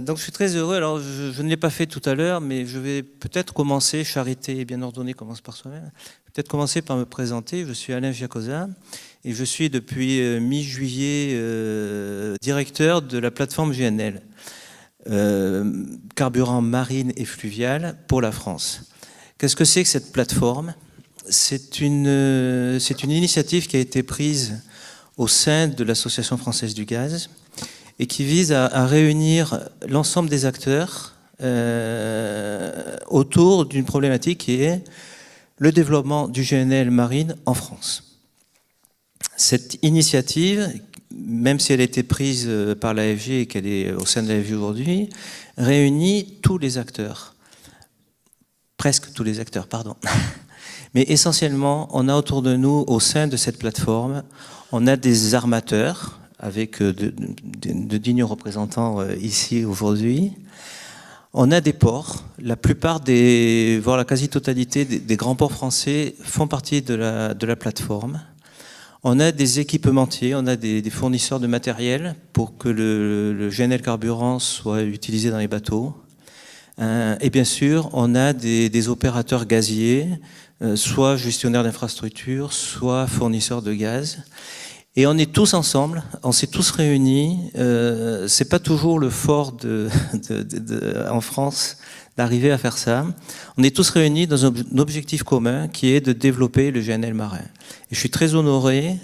Donc je suis très heureux. Alors je ne l'ai pas fait tout à l'heure, mais je vais peut-être commencer, charité bien ordonnée commence par soi-même, peut-être commencer par me présenter. Je suis Alain Giacosa et je suis depuis mi-juillet directeur de la plateforme GNL, carburant marine et fluvial pour la France. Qu'est-ce que c'est que cette plateforme ? C'est une initiative qui a été prise au sein de l'Association française du gaz et qui vise à réunir l'ensemble des acteurs autour d'une problématique qui est le développement du GNL marine en France. Cette initiative, même si elle a été prise par l'AFG et qu'elle est au sein de l'AFG aujourd'hui, réunit tous les acteurs, presque tous les acteurs, pardon. Mais essentiellement, on a autour de nous, au sein de cette plateforme, on a des armateurs, avec de dignes représentants ici aujourd'hui. On a des ports. La plupart voire la quasi-totalité des grands ports français font partie de la plateforme. On a des équipementiers, on a des fournisseurs de matériel pour que le GNL carburant soit utilisé dans les bateaux. Et bien sûr, on a des opérateurs gaziers, soit gestionnaires d'infrastructures, soit fournisseurs de gaz. Et on est tous ensemble, on s'est tous réunis. C'est pas toujours le fort en France d'arriver à faire ça. On est tous réunis dans un objectif commun qui est de développer le GNL marin. Et je suis très honoré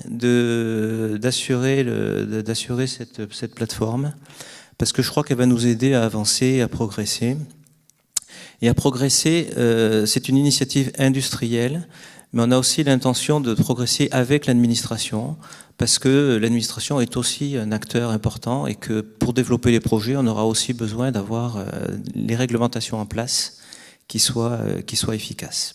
d'assurer cette plateforme parce que je crois qu'elle va nous aider à avancer, à progresser. Et à progresser, c'est une initiative industrielle, mais on a aussi l'intention de progresser avec l'administration, parce que l'administration est aussi un acteur important et que pour développer les projets, on aura aussi besoin d'avoir les réglementations en place qui soient efficaces.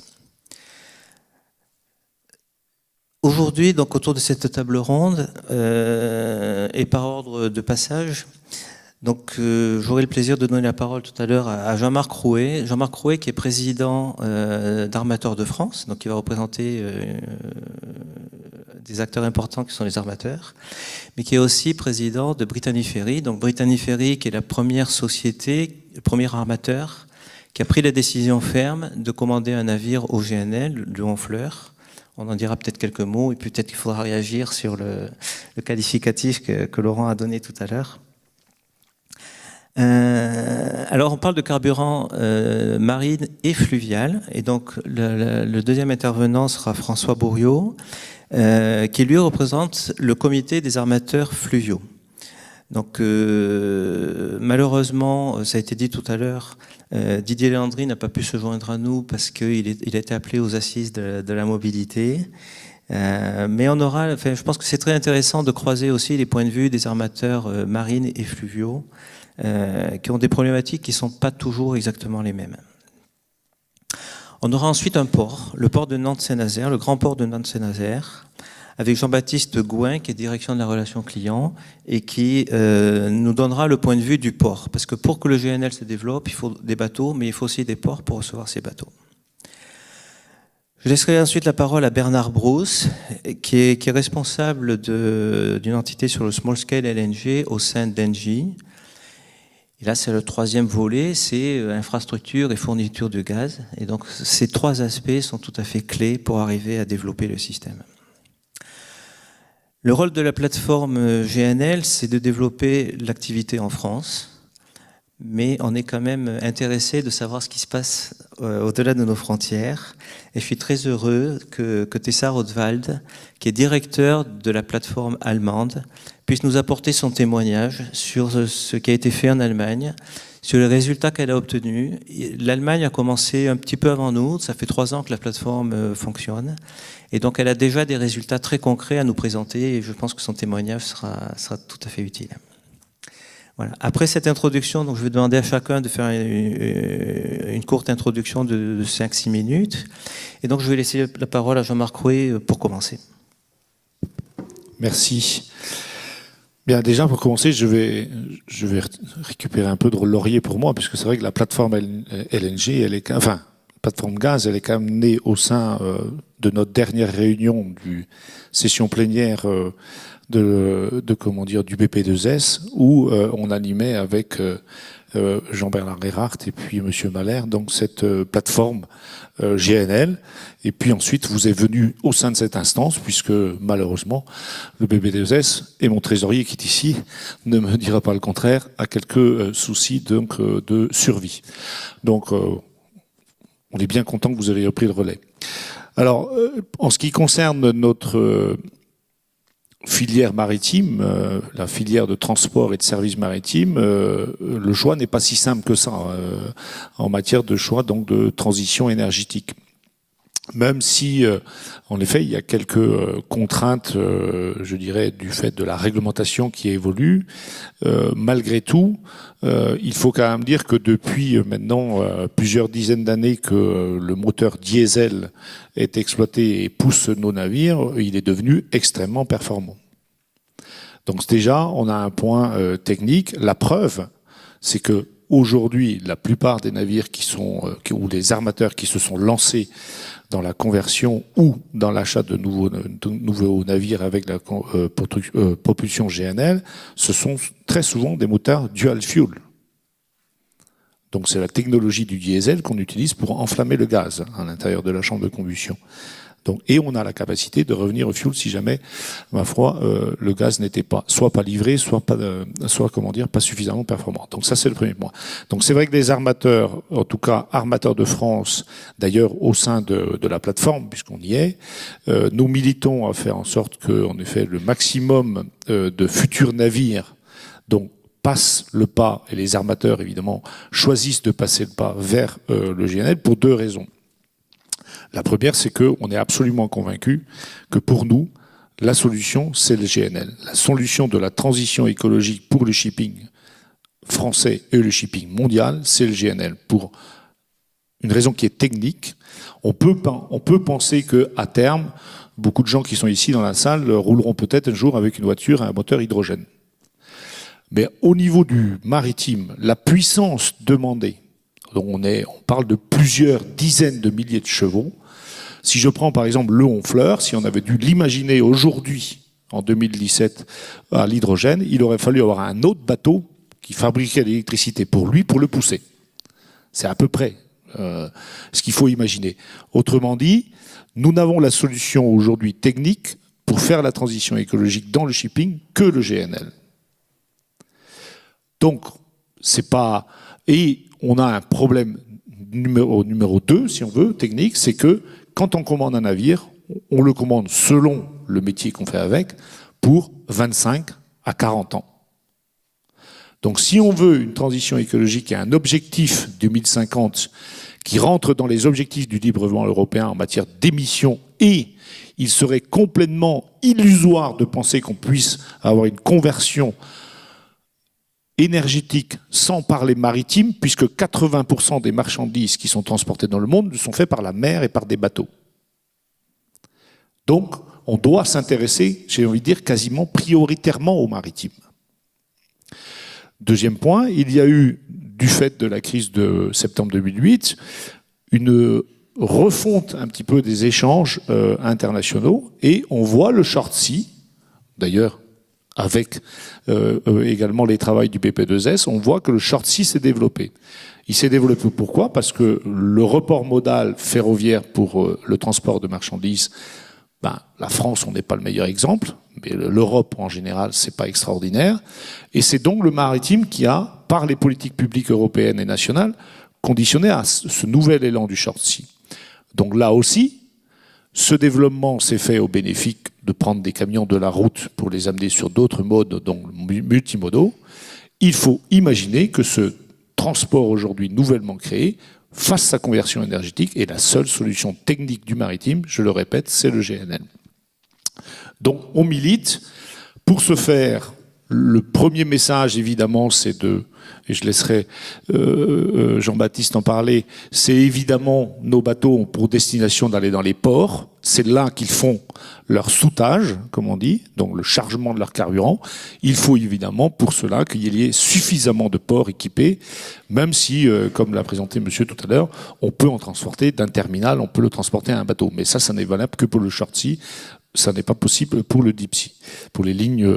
Aujourd'hui, donc autour de cette table ronde, et par ordre de passage, donc j'aurai le plaisir de donner la parole tout à l'heure à Jean-Marc Rouet. Jean-Marc Rouet qui est président d'Armateurs de France, donc il va représenter des acteurs importants qui sont les armateurs, mais qui est aussi président de Brittany Ferries. Donc Brittany Ferries qui est la première société, le premier armateur qui a pris la décision ferme de commander un navire au GNL, le Honfleur. On en dira peut-être quelques mots et peut-être qu'il faudra réagir sur le qualificatif que Laurent a donné tout à l'heure. Alors on parle de carburant marine et fluvial et donc le deuxième intervenant sera François Bourriaud qui lui représente le comité des armateurs fluviaux. Donc malheureusement, ça a été dit tout à l'heure, Didier Léandri n'a pas pu se joindre à nous parce qu'il a été appelé aux assises de la mobilité. Mais je pense que c'est très intéressant de croiser aussi les points de vue des armateurs marines et fluviaux qui ont des problématiques qui ne sont pas toujours exactement les mêmes. On aura ensuite un port, le port de Nantes-Saint-Nazaire, le grand port de Nantes-Saint-Nazaire, avec Jean-Baptiste Gouin, qui est direction de la relation client, et qui nous donnera le point de vue du port. Parce que pour que le GNL se développe, il faut des bateaux, mais il faut aussi des ports pour recevoir ces bateaux. Je laisserai ensuite la parole à Bernard Brousse, qui est responsable d'une entité sur le small scale LNG au sein d'Engie. Et là, c'est le troisième volet, c'est infrastructure et fourniture de gaz. Et donc, ces trois aspects sont tout à fait clés pour arriver à développer le système. Le rôle de la plateforme GNL, c'est de développer l'activité en France. Mais on est quand même intéressé de savoir ce qui se passe au-delà de nos frontières. Et je suis très heureux que Tessa Rothwald, qui est directeur de la plateforme allemande, puisse nous apporter son témoignage sur ce qui a été fait en Allemagne, sur les résultats qu'elle a obtenus. L'Allemagne a commencé un petit peu avant nous, ça fait 3 ans que la plateforme fonctionne. Et donc elle a déjà des résultats très concrets à nous présenter et je pense que son témoignage sera tout à fait utile. Voilà. Après cette introduction, donc je vais demander à chacun de faire une courte introduction de 5-6 minutes. Et donc je vais laisser la parole à Jean-Marc Rouet pour commencer. Merci. Bien, déjà pour commencer, je vais récupérer un peu de laurier pour moi, puisque c'est vrai que la plateforme LNG, plateforme gaz, elle est quand même née au sein de notre dernière réunion du session plénière du BP2S où on animait avec Jean-Bernard Erhardt et puis Monsieur Mahler, donc cette plateforme GNL. Et puis ensuite, vous êtes venu au sein de cette instance, puisque malheureusement, le BB2S et mon trésorier qui est ici ne me dira pas le contraire, a quelques soucis donc de survie. Donc, on est bien content que vous ayez repris le relais. Alors, en ce qui concerne notre filière maritime, la filière de transport et de services maritimes, le choix n'est pas si simple que ça en matière de choix donc de transition énergétique. Même si, en effet, il y a quelques contraintes, je dirais, du fait de la réglementation qui évolue, malgré tout, il faut quand même dire que depuis maintenant plusieurs dizaines d'années que le moteur diesel est exploité et pousse nos navires, il est devenu extrêmement performant. Donc déjà, on a un point technique. La preuve, c'est que aujourd'hui, la plupart des navires ou des armateurs qui se sont lancés dans la conversion ou dans l'achat de nouveaux navires avec la propulsion GNL, ce sont très souvent des moteurs dual fuel. Donc c'est la technologie du diesel qu'on utilise pour enflammer le gaz à l'intérieur de la chambre de combustion. Donc, et on a la capacité de revenir au fuel si jamais, ma foi, le gaz n'était pas livré, soit pas suffisamment performant. Donc ça c'est le premier point. Donc c'est vrai que les armateurs, en tout cas armateurs de France, d'ailleurs au sein de la plateforme, puisqu'on y est, nous militons à faire en sorte que, en effet, le maximum de futurs navires, donc passent le pas, et les armateurs évidemment choisissent de passer le pas vers le GNL pour deux raisons. La première, c'est qu'on est absolument convaincu que pour nous, la solution, c'est le GNL. La solution de la transition écologique pour le shipping français et le shipping mondial, c'est le GNL. Pour une raison qui est technique, on peut penser qu'à terme, beaucoup de gens qui sont ici dans la salle rouleront peut-être un jour avec une voiture à un moteur hydrogène. Mais au niveau du maritime, la puissance demandée, donc on parle de plusieurs dizaines de milliers de chevaux. Si je prends par exemple le Honfleur, si on avait dû l'imaginer aujourd'hui, en 2017, à l'hydrogène, il aurait fallu avoir un autre bateau qui fabriquait l'électricité pour lui, pour le pousser. C'est à peu près ce qu'il faut imaginer. Autrement dit, nous n'avons la solution aujourd'hui technique pour faire la transition écologique dans le shipping que le GNL. Donc, c'est pas... Et on a un problème numéro 2, si on veut, technique, c'est que quand on commande un navire, on le commande selon le métier qu'on fait avec pour 25 à 40 ans. Donc si on veut une transition écologique et un objectif 2050 qui rentre dans les objectifs du librement européen en matière d'émissions, et il serait complètement illusoire de penser qu'on puisse avoir une conversion énergétique sans parler maritime, puisque 80% des marchandises qui sont transportées dans le monde sont faites par la mer et par des bateaux. Donc, on doit s'intéresser, j'ai envie de dire, quasiment prioritairement au maritime. Deuxième point, il y a eu, du fait de la crise de septembre 2008, une refonte un petit peu des échanges internationaux, et on voit le short sea, d'ailleurs, avec également les travaux du BP2S, on voit que le short sea s'est développé. Il s'est développé pourquoi ? Parce que le report modal ferroviaire pour le transport de marchandises, la France, on n'est pas le meilleur exemple, mais l'Europe en général, c'est pas extraordinaire. Et c'est donc le maritime qui a, par les politiques publiques européennes et nationales, conditionné à ce nouvel élan du short sea. Donc là aussi, ce développement s'est fait au bénéfice de prendre des camions de la route pour les amener sur d'autres modes, donc multimodaux. Il faut imaginer que ce transport aujourd'hui nouvellement créé fasse sa conversion énergétique, et la seule solution technique du maritime, je le répète, c'est le GNL. Donc on milite. Pour ce faire, le premier message, évidemment, c'est et je laisserai Jean-Baptiste en parler, c'est évidemment nos bateaux ont pour destination d'aller dans les ports. C'est là qu'ils font leur soûtage, comme on dit, donc le chargement de leur carburant. Il faut évidemment pour cela qu'il y ait suffisamment de ports équipés, même si, comme l'a présenté monsieur tout à l'heure, on peut en transporter d'un terminal, on peut le transporter à un bateau. Mais ça n'est valable que pour le short sea. ça n'est pas possible pour le deep sea, pour les lignes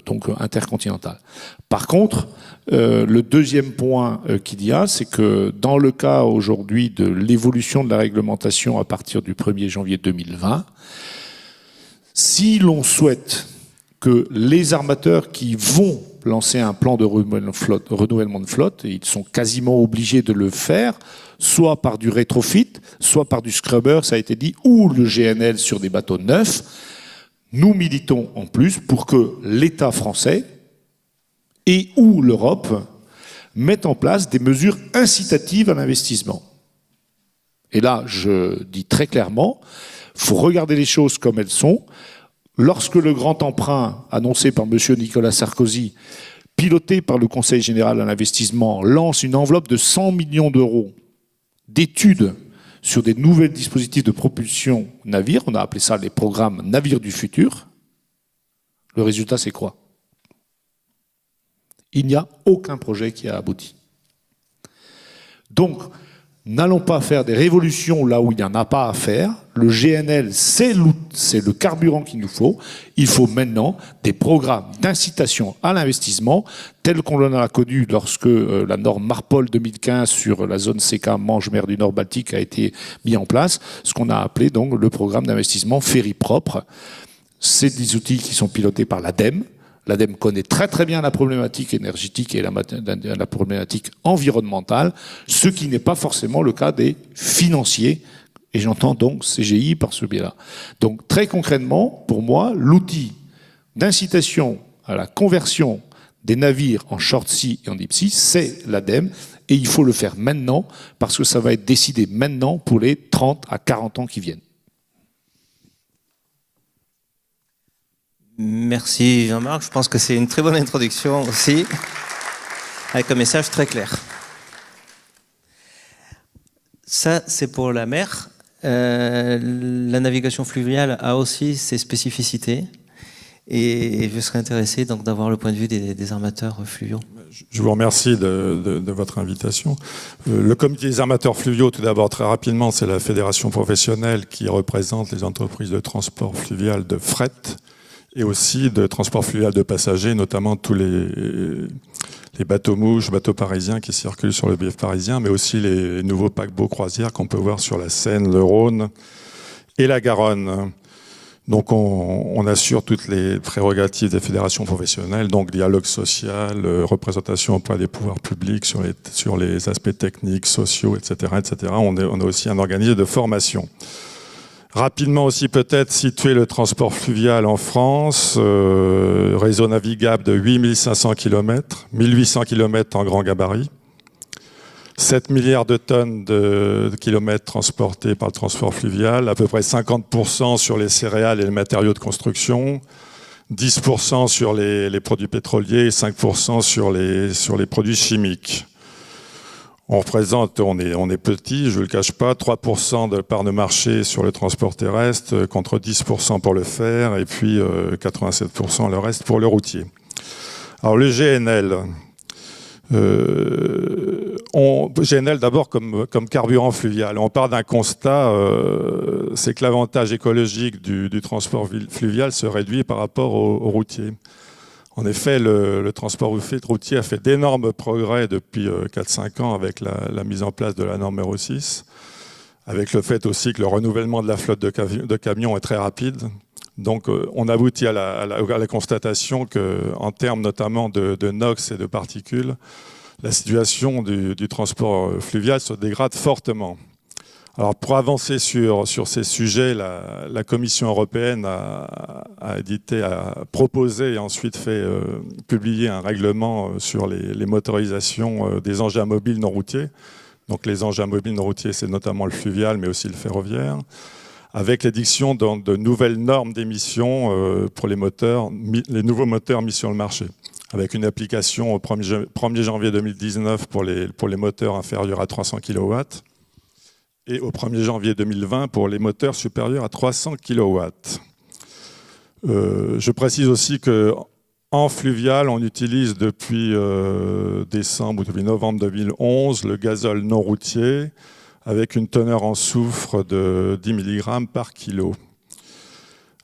donc intercontinentales. Par contre, le deuxième point qu'il y a, c'est que dans le cas aujourd'hui de l'évolution de la réglementation à partir du 1er janvier 2020, si l'on souhaite que les armateurs qui vont lancer un plan de renouvellement de flotte, et ils sont quasiment obligés de le faire, soit par du rétrofit, soit par du scrubber, ça a été dit, ou le GNL sur des bateaux neufs. Nous militons en plus pour que l'État français et ou l'Europe mettent en place des mesures incitatives à l'investissement. Et là, je dis très clairement, il faut regarder les choses comme elles sont. Lorsque le grand emprunt annoncé par M. Nicolas Sarkozy, piloté par le Conseil général à l'investissement, lance une enveloppe de 100 millions d'euros d'études sur des nouveaux dispositifs de propulsion navire, on a appelé ça les programmes navires du futur, le résultat c'est quoi? Il n'y a aucun projet qui a abouti. Donc, n'allons pas faire des révolutions là où il n'y en a pas à faire. Le GNL, c'est le carburant qu'il nous faut. Il faut maintenant des programmes d'incitation à l'investissement, tels qu'on en a connu lorsque la norme Marpol 2015 sur la zone CK Manche-Mer du Nord-Baltique a été mise en place, ce qu'on a appelé donc le programme d'investissement ferry propre. C'est des outils qui sont pilotés par l'ADEME. L'ADEME connaît très très bien la problématique énergétique et la problématique environnementale, ce qui n'est pas forcément le cas des financiers, et j'entends donc CGI par ce biais-là. Donc très concrètement, pour moi, l'outil d'incitation à la conversion des navires en short sea et en deep sea, c'est l'ADEME, et il faut le faire maintenant, parce que ça va être décidé maintenant pour les 30 à 40 ans qui viennent. Merci Jean-Marc, je pense que c'est une très bonne introduction aussi, avec un message très clair. Ça, c'est pour la mer. La navigation fluviale a aussi ses spécificités, et je serais intéressé donc d'avoir le point de vue des armateurs fluviaux. Je vous remercie de votre invitation. Le comité des armateurs fluviaux, tout d'abord, très rapidement, c'est la fédération professionnelle qui représente les entreprises de transport fluvial de fret, et aussi de transport fluvial de passagers, notamment tous les bateaux-mouches, bateaux parisiens qui circulent sur le bief parisien, mais aussi les nouveaux paquebots croisières qu'on peut voir sur la Seine, le Rhône et la Garonne. Donc on assure toutes les prérogatives des fédérations professionnelles, donc dialogue social, représentation auprès des pouvoirs publics sur les aspects techniques, sociaux, etc. etc. On a aussi un organisme de formation. Rapidement aussi peut-être situer le transport fluvial en France, réseau navigable de 8500 km, 1800 km en grand gabarit, 7 milliards de tonnes de kilomètres transportés par le transport fluvial, à peu près 50% sur les céréales et les matériaux de construction, 10% sur les produits pétroliers et 5% sur les produits chimiques. On représente, on est petit, je ne le cache pas, 3% de part de marché sur le transport terrestre, contre 10% pour le fer, et puis 87% le reste pour le routier. Alors le GNL, GNL d'abord comme carburant fluvial. On part d'un constat, c'est que l'avantage écologique du transport fluvial se réduit par rapport au routier. En effet, le transport routier a fait d'énormes progrès depuis 4-5 ans avec la mise en place de la norme Euro 6, avec le fait aussi que le renouvellement de la flotte de camions est très rapide. Donc on aboutit à la constatation qu'en termes notamment de NOx et de particules, la situation du transport fluvial se dégrade fortement. Alors pour avancer sur ces sujets, la Commission européenne a proposé et ensuite fait publier un règlement sur les motorisations des engins mobiles non routiers. Donc les engins mobiles non routiers, c'est notamment le fluvial, mais aussi le ferroviaire, avec l'édiction de nouvelles normes d'émission pour les nouveaux moteurs mis sur le marché, avec une application au 1er janvier 2019 pour les moteurs inférieurs à 300 kW, et au 1er janvier 2020 pour les moteurs supérieurs à 300 kW. Je précise aussi qu'en fluvial, on utilise depuis décembre ou depuis novembre 2011 le gazole non routier avec une teneur en soufre de 10 mg par kilo.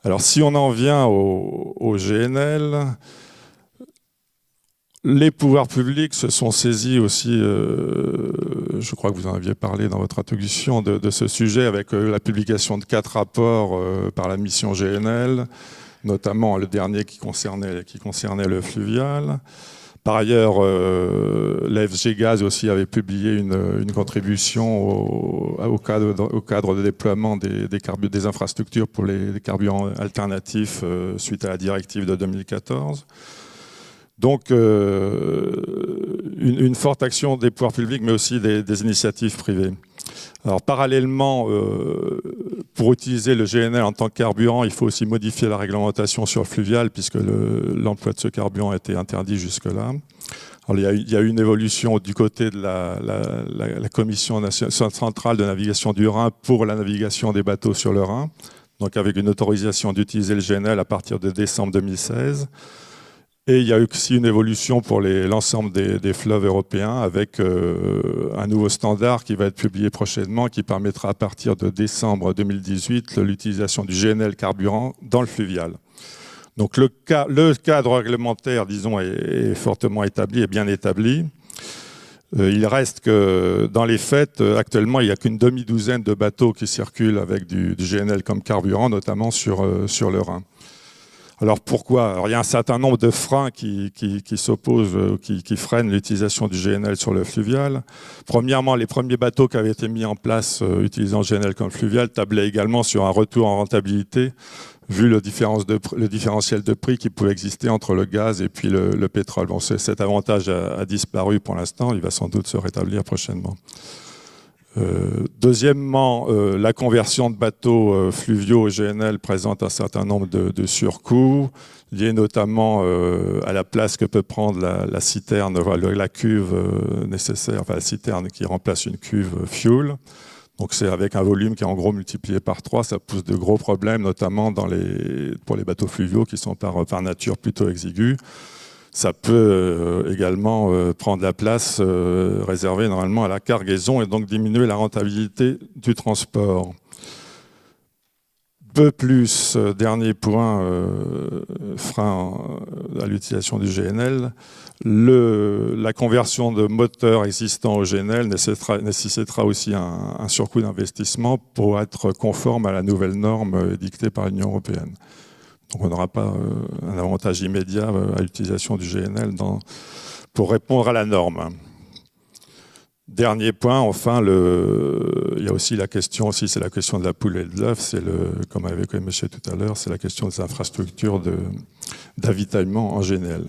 Alors si on en vient au GNL, les pouvoirs publics se sont saisis aussi, je crois que vous en aviez parlé dans votre introduction, de ce sujet avec la publication de 4 rapports par la mission GNL, notamment le dernier qui concernait le fluvial. Par ailleurs, l'AFG Gaz aussi avait publié une contribution au cadre de déploiement des infrastructures pour les carburants alternatifs suite à la directive de 2014. Donc, une forte action des pouvoirs publics, mais aussi des initiatives privées. Alors, parallèlement, pour utiliser le GNL en tant que carburant, il faut aussi modifier la réglementation sur le fluvial, puisque l'emploi de ce carburant a été interdit jusque-là. Alors, il y a eu une évolution du côté de la Commission centrale de navigation du Rhin pour la navigation des bateaux sur le Rhin, donc avec une autorisation d'utiliser le GNL à partir de décembre 2016. Et il y a eu aussi une évolution pour l'ensemble des fleuves européens avec un nouveau standard qui va être publié prochainement qui permettra à partir de décembre 2018 l'utilisation du GNL carburant dans le fluvial. Donc le cadre réglementaire, disons, est fortement établi et bien établi. Il reste que dans les faits, actuellement, il n'y a qu'une demi-douzaine de bateaux qui circulent avec du GNL comme carburant, notamment sur le Rhin. Alors pourquoi? Alors, il y a un certain nombre de freins qui s'opposent, qui freinent l'utilisation du GNL sur le fluvial. Premièrement, les premiers bateaux qui avaient été mis en place utilisant le GNL comme fluvial tablaient également sur un retour en rentabilité, vu le différentiel de prix qui pouvait exister entre le gaz et puis le pétrole. Bon, cet avantage a disparu pour l'instant, il va sans doute se rétablir prochainement. Deuxièmement, la conversion de bateaux fluviaux au GNL présente un certain nombre de surcoûts, liés notamment à la place que peut prendre la citerne, la cuve nécessaire, enfin la citerne qui remplace une cuve fuel. Donc c'est avec un volume qui est en gros multiplié par 3, ça pose de gros problèmes, notamment pour les bateaux fluviaux qui sont par nature plutôt exigus. Ça peut également prendre la place réservée normalement à la cargaison et donc diminuer la rentabilité du transport. Peu plus, dernier point, frein à l'utilisation du GNL, la conversion de moteurs existants au GNL nécessitera aussi un surcoût d'investissement pour être conforme à la nouvelle norme dictée par l'Union européenne. Donc on n'aura pas un avantage immédiat à l'utilisation du GNL pour répondre à la norme. Dernier point, enfin, il y a aussi la question, c'est la question de la poule et de l'œuf, comme avait évoqué monsieur tout à l'heure, c'est la question des infrastructures d'avitaillement en GNL.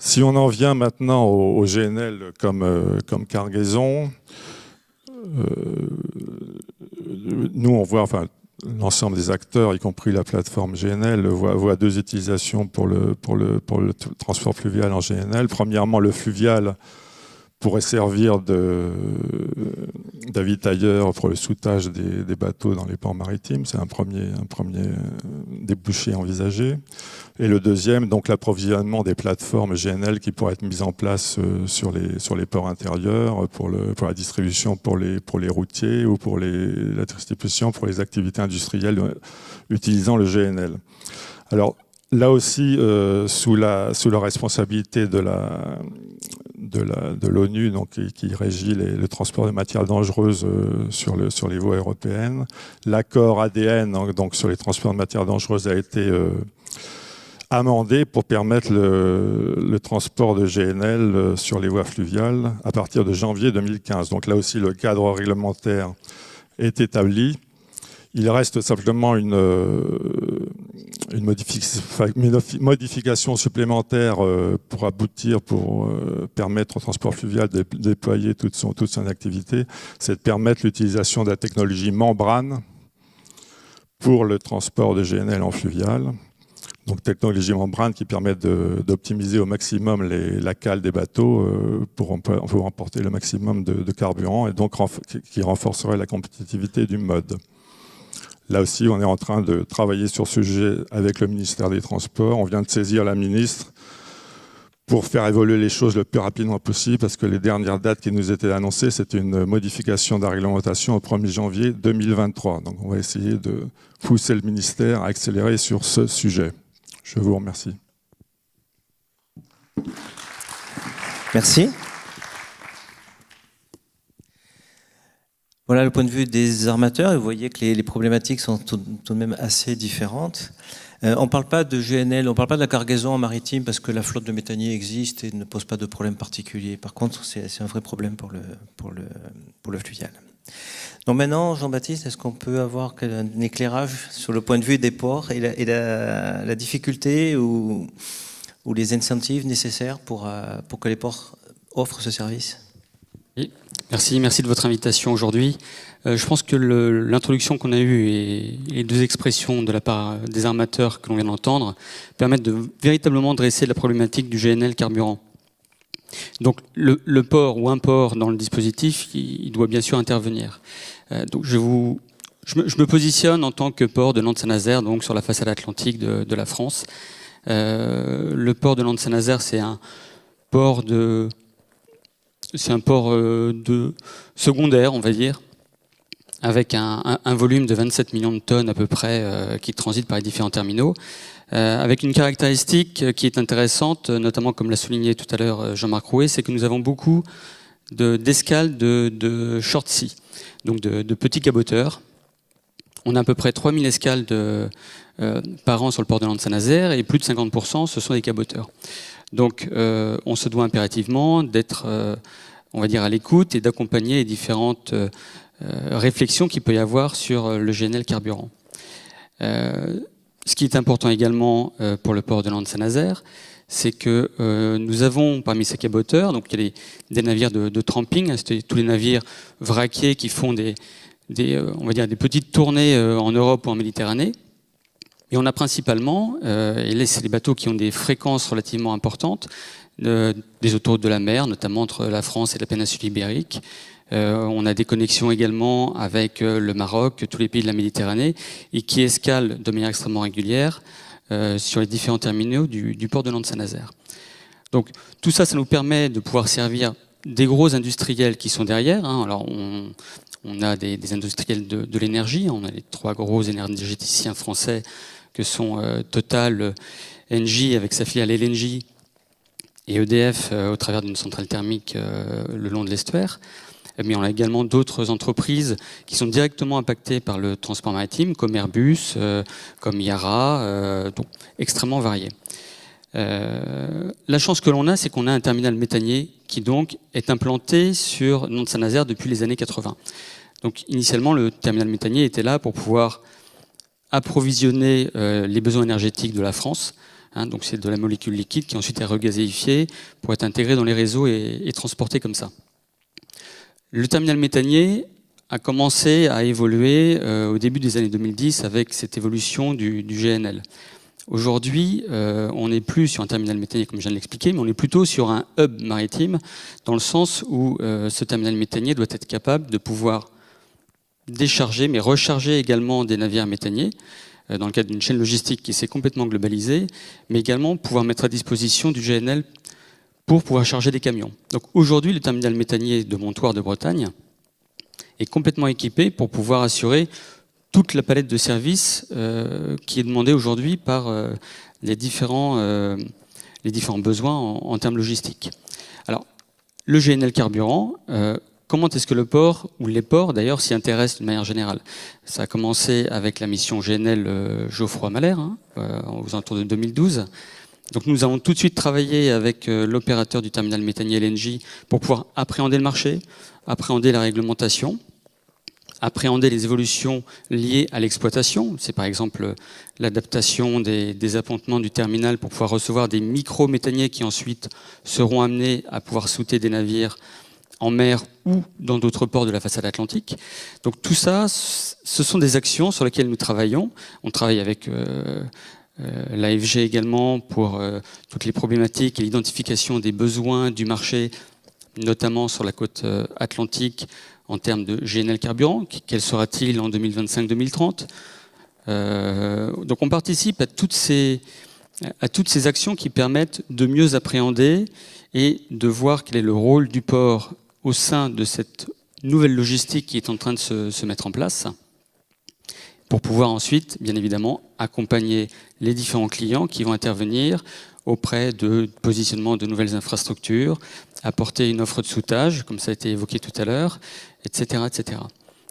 Si on en vient maintenant au GNL comme cargaison, nous on voit, enfin, l'ensemble des acteurs, y compris la plateforme GNL, voit deux utilisations pour le transport fluvial en GNL. Premièrement, le fluvial pourrait servir d'avitailleur pour le soûtage des bateaux dans les ports maritimes. C'est un premier débouché envisagé. Et le deuxième, donc l'approvisionnement des plateformes GNL qui pourraient être mises en place sur les ports intérieurs pour la distribution pour les routiers ou pour la distribution pour les activités industrielles utilisant le GNL. Alors là aussi, sous la responsabilité de l'ONU, donc qui régit le transport de matières dangereuses sur les voies européennes, l'accord ADN donc sur les transports de matières dangereuses a été amendé pour permettre le transport de GNL sur les voies fluviales à partir de janvier 2015. Donc là aussi, le cadre réglementaire est établi. Il reste simplement une modification supplémentaire pour permettre au transport fluvial de déployer toute son activité, c'est de permettre l'utilisation de la technologie membrane pour le transport de GNL en fluvial. Donc technologie membrane qui permet d'optimiser au maximum la cale des bateaux pour emporter le maximum de carburant et donc qui renforcerait la compétitivité du mode. Là aussi, on est en train de travailler sur ce sujet avec le ministère des Transports. On vient de saisir la ministre pour faire évoluer les choses le plus rapidement possible, parce que les dernières dates qui nous étaient annoncées, c'était une modification de la réglementation au 1er janvier 2023. Donc on va essayer de pousser le ministère à accélérer sur ce sujet. Je vous remercie. Merci. Voilà le point de vue des armateurs. Et vous voyez que les problématiques sont tout de même assez différentes. On ne parle pas de GNL, on ne parle pas de la cargaison en maritime parce que la flotte de méthaniers existe et ne pose pas de problème particulier. Par contre, c'est un vrai problème pour le fluvial. Donc maintenant, Jean-Baptiste, est-ce qu'on peut avoir un éclairage sur le point de vue des ports et la difficulté ou les incentives nécessaires pour que les ports offrent ce service? Oui, merci de votre invitation aujourd'hui. Je pense que l'introduction qu'on a eue et les deux expressions de la part des armateurs que l'on vient d'entendre permettent de véritablement dresser la problématique du GNL carburant. Donc le port ou un port dans le dispositif, il doit bien sûr intervenir. Donc je me positionne en tant que port de Nantes-Saint-Nazaire, donc sur la façade atlantique de la France. Le port de Nantes-Saint-Nazaire, c'est un port de secondaire, on va dire, avec un volume de 27 millions de tonnes à peu près qui transite par les différents terminaux, avec une caractéristique qui est intéressante, notamment comme l'a souligné tout à l'heure Jean-Marc Rouet, c'est que nous avons beaucoup d'escales de short sea, donc de petits caboteurs. On a à peu près 3000 escales par an sur le port de Nantes-Saint-Nazaire et plus de 50% ce sont des caboteurs. Donc on se doit impérativement d'être, on va dire, à l'écoute et d'accompagner les différentes réflexions qu'il peut y avoir sur le GNL carburant. Ce qui est important également pour le port de Nantes-Saint-Nazaire, c'est que nous avons parmi ces caboteurs, donc il y a des navires de tramping, hein, c'est tous les navires vraquiers qui font on va dire des petites tournées en Europe ou en Méditerranée. Et on a principalement, et là c'est des bateaux qui ont des fréquences relativement importantes, des autoroutes de la mer, notamment entre la France et la péninsule ibérique. On a des connexions également avec le Maroc, tous les pays de la Méditerranée, et qui escalent de manière extrêmement régulière sur les différents terminaux du port de Nantes-Saint-Nazaire. Donc tout ça, ça nous permet de pouvoir servir des gros industriels qui sont derrière. Hein. Alors on a des industriels de l'énergie, on a les 3 gros énergéticiens français que sont Total, Engie avec sa filiale LNG et EDF au travers d'une centrale thermique le long de l'estuaire. Mais on a également d'autres entreprises qui sont directement impactées par le transport maritime, comme Airbus, comme Yara, donc extrêmement variés. La chance que l'on a, c'est qu'on a un terminal méthanier qui donc est implanté sur Nantes-Saint-Nazaire depuis les années 80. Donc initialement, le terminal méthanier était là pour pouvoir approvisionner les besoins énergétiques de la France. Hein, donc c'est de la molécule liquide qui ensuite est regazéifiée pour être intégrée dans les réseaux et transportée comme ça. Le terminal méthanier a commencé à évoluer au début des années 2010 avec cette évolution du GNL. Aujourd'hui, on n'est plus sur un terminal méthanier comme je viens de l'expliquer, mais on est plutôt sur un hub maritime dans le sens où ce terminal méthanier doit être capable de pouvoir décharger, mais recharger également des navires méthaniers dans le cadre d'une chaîne logistique qui s'est complètement globalisée, mais également pouvoir mettre à disposition du GNL pour pouvoir charger des camions. Donc aujourd'hui, le terminal méthanier de Montoire de Bretagne est complètement équipé pour pouvoir assurer toute la palette de services qui est demandée aujourd'hui par les différents besoins en termes logistiques. Alors, le GNL carburant, comment est-ce que le port, ou les ports d'ailleurs, s'y intéressent de manière générale? Ça a commencé avec la mission GNL Geoffroy-Mahler, aux alentours de 2012. Donc nous avons tout de suite travaillé avec l'opérateur du terminal méthanier LNG pour pouvoir appréhender le marché, appréhender la réglementation, appréhender les évolutions liées à l'exploitation. C'est par exemple l'adaptation des appontements du terminal pour pouvoir recevoir des micro-méthaniers qui ensuite seront amenés à pouvoir souter des navires en mer ou dans d'autres ports de la façade atlantique. Donc tout ça, ce sont des actions sur lesquelles nous travaillons. On travaille avec l'AFG également pour toutes les problématiques et l'identification des besoins du marché, notamment sur la côte atlantique en termes de GNL carburant. Quel sera-t-il en 2025-2030 Donc on participe à toutes ces à toutes ces actions qui permettent de mieux appréhender et de voir quel est le rôle du port au sein de cette nouvelle logistique qui est en train de se mettre en place, pour pouvoir ensuite, bien évidemment, accompagner les différents clients qui vont intervenir auprès de positionnement de nouvelles infrastructures, apporter une offre de soudage, comme ça a été évoqué tout à l'heure, etc., etc.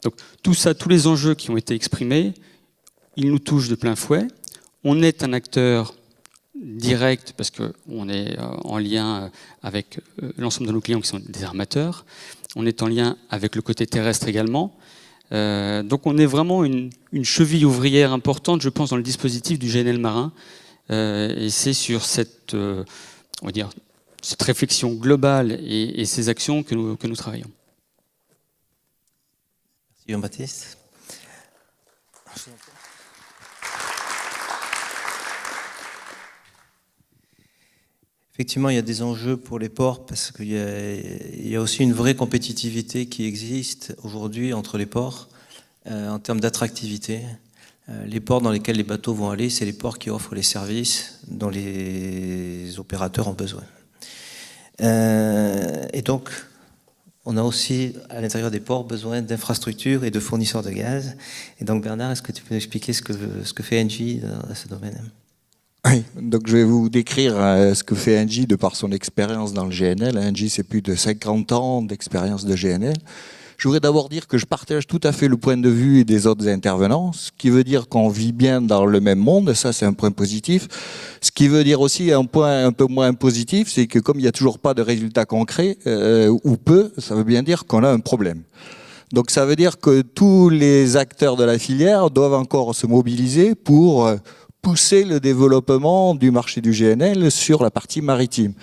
Donc tout ça, tous les enjeux qui ont été exprimés, ils nous touchent de plein fouet. On est un acteur direct parce qu'on est en lien avec l'ensemble de nos clients qui sont des armateurs. On est en lien avec le côté terrestre également. Donc on est vraiment une cheville ouvrière importante, je pense, dans le dispositif du GNL marin. Et c'est sur cette, on va dire, cette réflexion globale et ces actions que nous travaillons. Merci Jean-Baptiste. Effectivement, il y a des enjeux pour les ports parce qu'il y a aussi une vraie compétitivité qui existe aujourd'hui entre les ports en termes d'attractivité. Les ports dans lesquels les bateaux vont aller, c'est les ports qui offrent les services dont les opérateurs ont besoin. Et donc, on a aussi à l'intérieur des ports besoin d'infrastructures et de fournisseurs de gaz. Et donc Bernard, est-ce que tu peux nous expliquer ce que fait Engie dans ce domaine ? Oui, donc je vais vous décrire ce que fait Engie de par son expérience dans le GNL. Engie, c'est plus de 50 ans d'expérience de GNL. Je voudrais d'abord dire que je partage tout à fait le point de vue des autres intervenants, ce qui veut dire qu'on vit bien dans le même monde, ça c'est un point positif. Ce qui veut dire aussi un point un peu moins positif, c'est que comme il n'y a toujours pas de résultats concrets, ou peu, ça veut bien dire qu'on a un problème. Donc ça veut dire que tous les acteurs de la filière doivent encore se mobiliser pour pousser le développement du marché du GNL sur la partie maritime.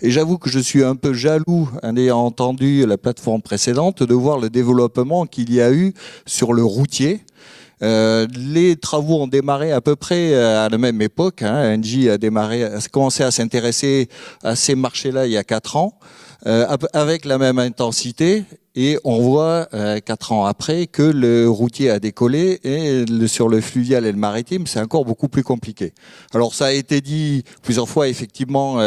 Et j'avoue que je suis un peu jaloux, en ayant entendu la plateforme précédente, de voir le développement qu'il y a eu sur le routier. Les travaux ont démarré à peu près à la même époque. Engie a commencé à s'intéresser à ces marchés-là il y a 4 ans, avec la même intensité. Et on voit 4 ans après que le routier a décollé et sur le fluvial et le maritime, c'est encore beaucoup plus compliqué. Alors ça a été dit plusieurs fois, effectivement,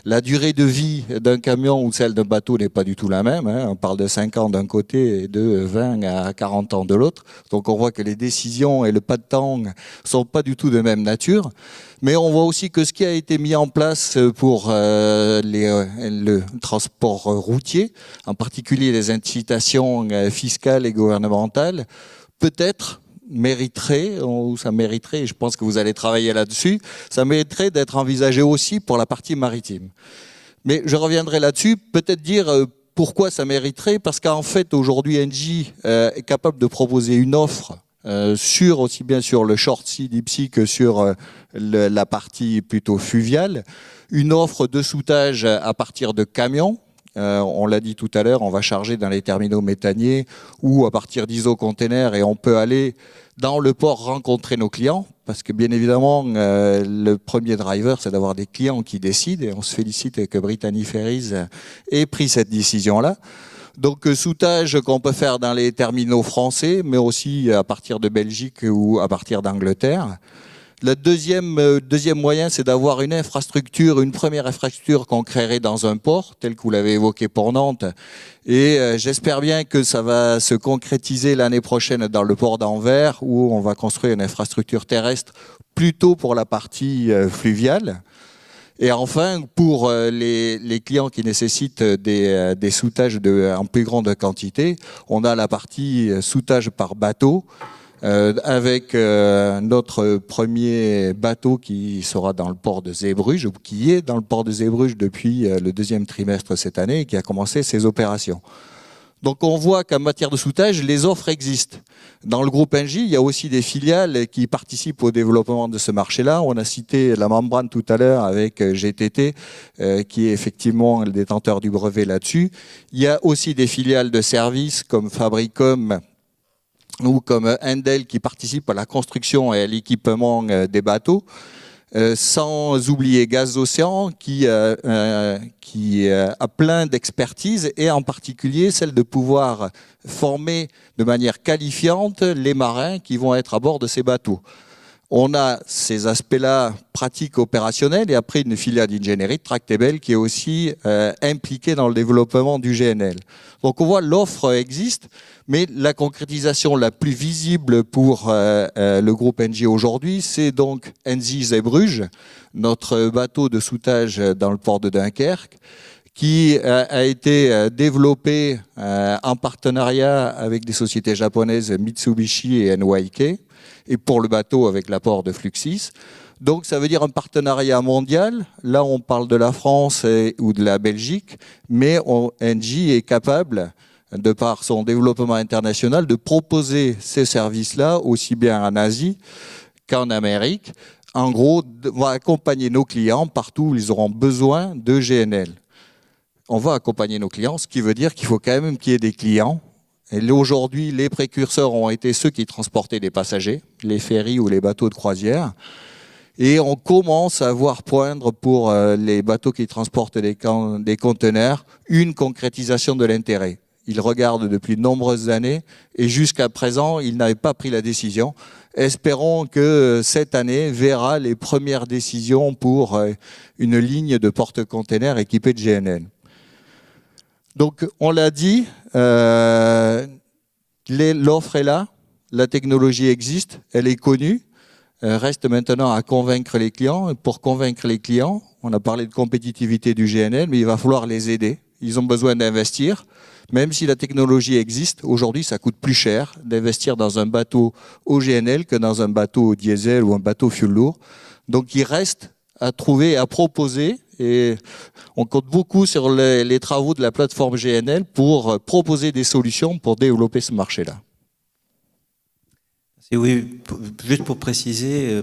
la durée de vie d'un camion ou celle d'un bateau n'est pas du tout la même. On parle de 5 ans d'un côté et de 20 à 40 ans de l'autre. Donc on voit que les décisions et le pas de temps sont pas du tout de même nature. Mais on voit aussi que ce qui a été mis en place pour le transport routier, en particulier les incitations fiscales et gouvernementales, peut-être mériterait, ou ça mériterait, et je pense que vous allez travailler là-dessus, ça mériterait d'être envisagé aussi pour la partie maritime. Mais je reviendrai là-dessus, peut-être dire pourquoi ça mériterait, parce qu'en fait aujourd'hui Engie est capable de proposer une offre sur aussi bien sur le short sea deep sea que sur la partie plutôt fluviale, une offre de soudage à partir de camions. On l'a dit tout à l'heure, on va charger dans les terminaux méthaniers ou à partir d'iso-containers et on peut aller dans le port rencontrer nos clients parce que bien évidemment le premier driver c'est d'avoir des clients qui décident et on se félicite que Brittany Ferries ait pris cette décision-là. Donc soudage qu'on peut faire dans les terminaux français, mais aussi à partir de Belgique ou à partir d'Angleterre. Le deuxième moyen, c'est d'avoir une première infrastructure qu'on créerait dans un port, tel que vous l'avez évoqué pour Nantes. Et j'espère bien que ça va se concrétiser l'année prochaine dans le port d'Anvers, où on va construire une infrastructure terrestre plutôt pour la partie fluviale. Et enfin, pour les clients qui nécessitent des soutages en plus grande quantité, on a la partie soutage par bateau, avec notre premier bateau qui sera dans le port de Zeebrugge, ou qui est dans le port de Zeebrugge depuis le deuxième trimestre cette année et qui a commencé ses opérations. Donc on voit qu'en matière de soudage, les offres existent. Dans le groupe Engie, il y a aussi des filiales qui participent au développement de ce marché-là. On a cité la membrane tout à l'heure avec GTT, qui est effectivement le détenteur du brevet là-dessus. Il y a aussi des filiales de services comme Fabricom ou comme Endel qui participent à la construction et à l'équipement des bateaux. Sans oublier Gaz Océan qui a plein d'expertise et en particulier celle de pouvoir former de manière qualifiante les marins qui vont être à bord de ces bateaux. On a ces aspects-là pratiques opérationnels et après une filiale d'ingénierie, Tractebel, qui est aussi impliquée dans le développement du GNL. Donc on voit l'offre existe, mais la concrétisation la plus visible pour le groupe Engie aujourd'hui, c'est donc Engie Zeebrugge, notre bateau de soudage dans le port de Dunkerque, qui a été développé en partenariat avec des sociétés japonaises Mitsubishi et NYK, et pour le bateau avec l'apport de Fluxys. Donc ça veut dire un partenariat mondial. Là on parle de la France ou de la Belgique, mais Engie est capable, de par son développement international, de proposer ces services-là aussi bien en Asie qu'en Amérique. En gros, on va accompagner nos clients partout où ils auront besoin de GNL. On va accompagner nos clients, ce qui veut dire qu'il faut quand même qu'il y ait des clients. Et aujourd'hui, les précurseurs ont été ceux qui transportaient des passagers, les ferries ou les bateaux de croisière. Et on commence à voir poindre pour les bateaux qui transportent des conteneurs une concrétisation de l'intérêt. Ils regardent depuis de nombreuses années et jusqu'à présent, ils n'avaient pas pris la décision. Espérons que cette année verra les premières décisions pour une ligne de porte-containers équipée de GNL. Donc, on l'a dit, l'offre est là, la technologie existe, elle est connue. Reste maintenant à convaincre les clients. Et pour convaincre les clients, on a parlé de compétitivité du GNL, mais il va falloir les aider. Ils ont besoin d'investir. Même si la technologie existe, aujourd'hui, ça coûte plus cher d'investir dans un bateau au GNL que dans un bateau au diesel ou un bateau fuel lourd. Donc, il reste à trouver, à proposer. Et on compte beaucoup sur les travaux de la plateforme GNL pour proposer des solutions pour développer ce marché-là. Et oui, juste pour préciser,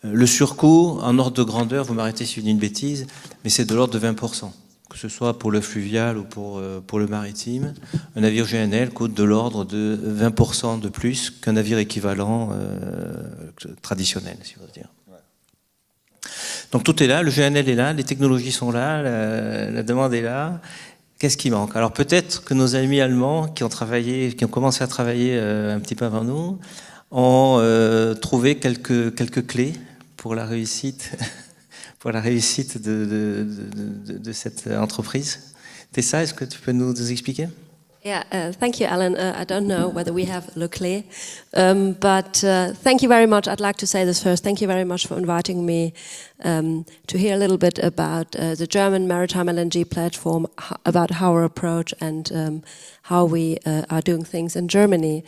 le surcoût, en ordre de grandeur, vous m'arrêtez si je dis une bêtise, mais c'est de l'ordre de 20%. Que ce soit pour le fluvial ou pour le maritime, un navire GNL coûte de l'ordre de 20% de plus qu'un navire équivalent traditionnel, si on veut dire. Donc tout est là, le GNL est là, les technologies sont là, la demande est là. Qu'est-ce qui manque? Alors peut-être que nos amis allemands qui ont commencé à travailler un petit peu avant nous, ont trouvé quelques clés pour la réussite, de cette entreprise. Tessa, est-ce que tu peux nous expliquer? Yeah, thank you, Alan. I don't know whether we have Le Clé, but thank you very much. I'd like to say this first. Thank you very much for inviting me to hear a little bit about the German maritime LNG platform, about our approach and how we are doing things in Germany.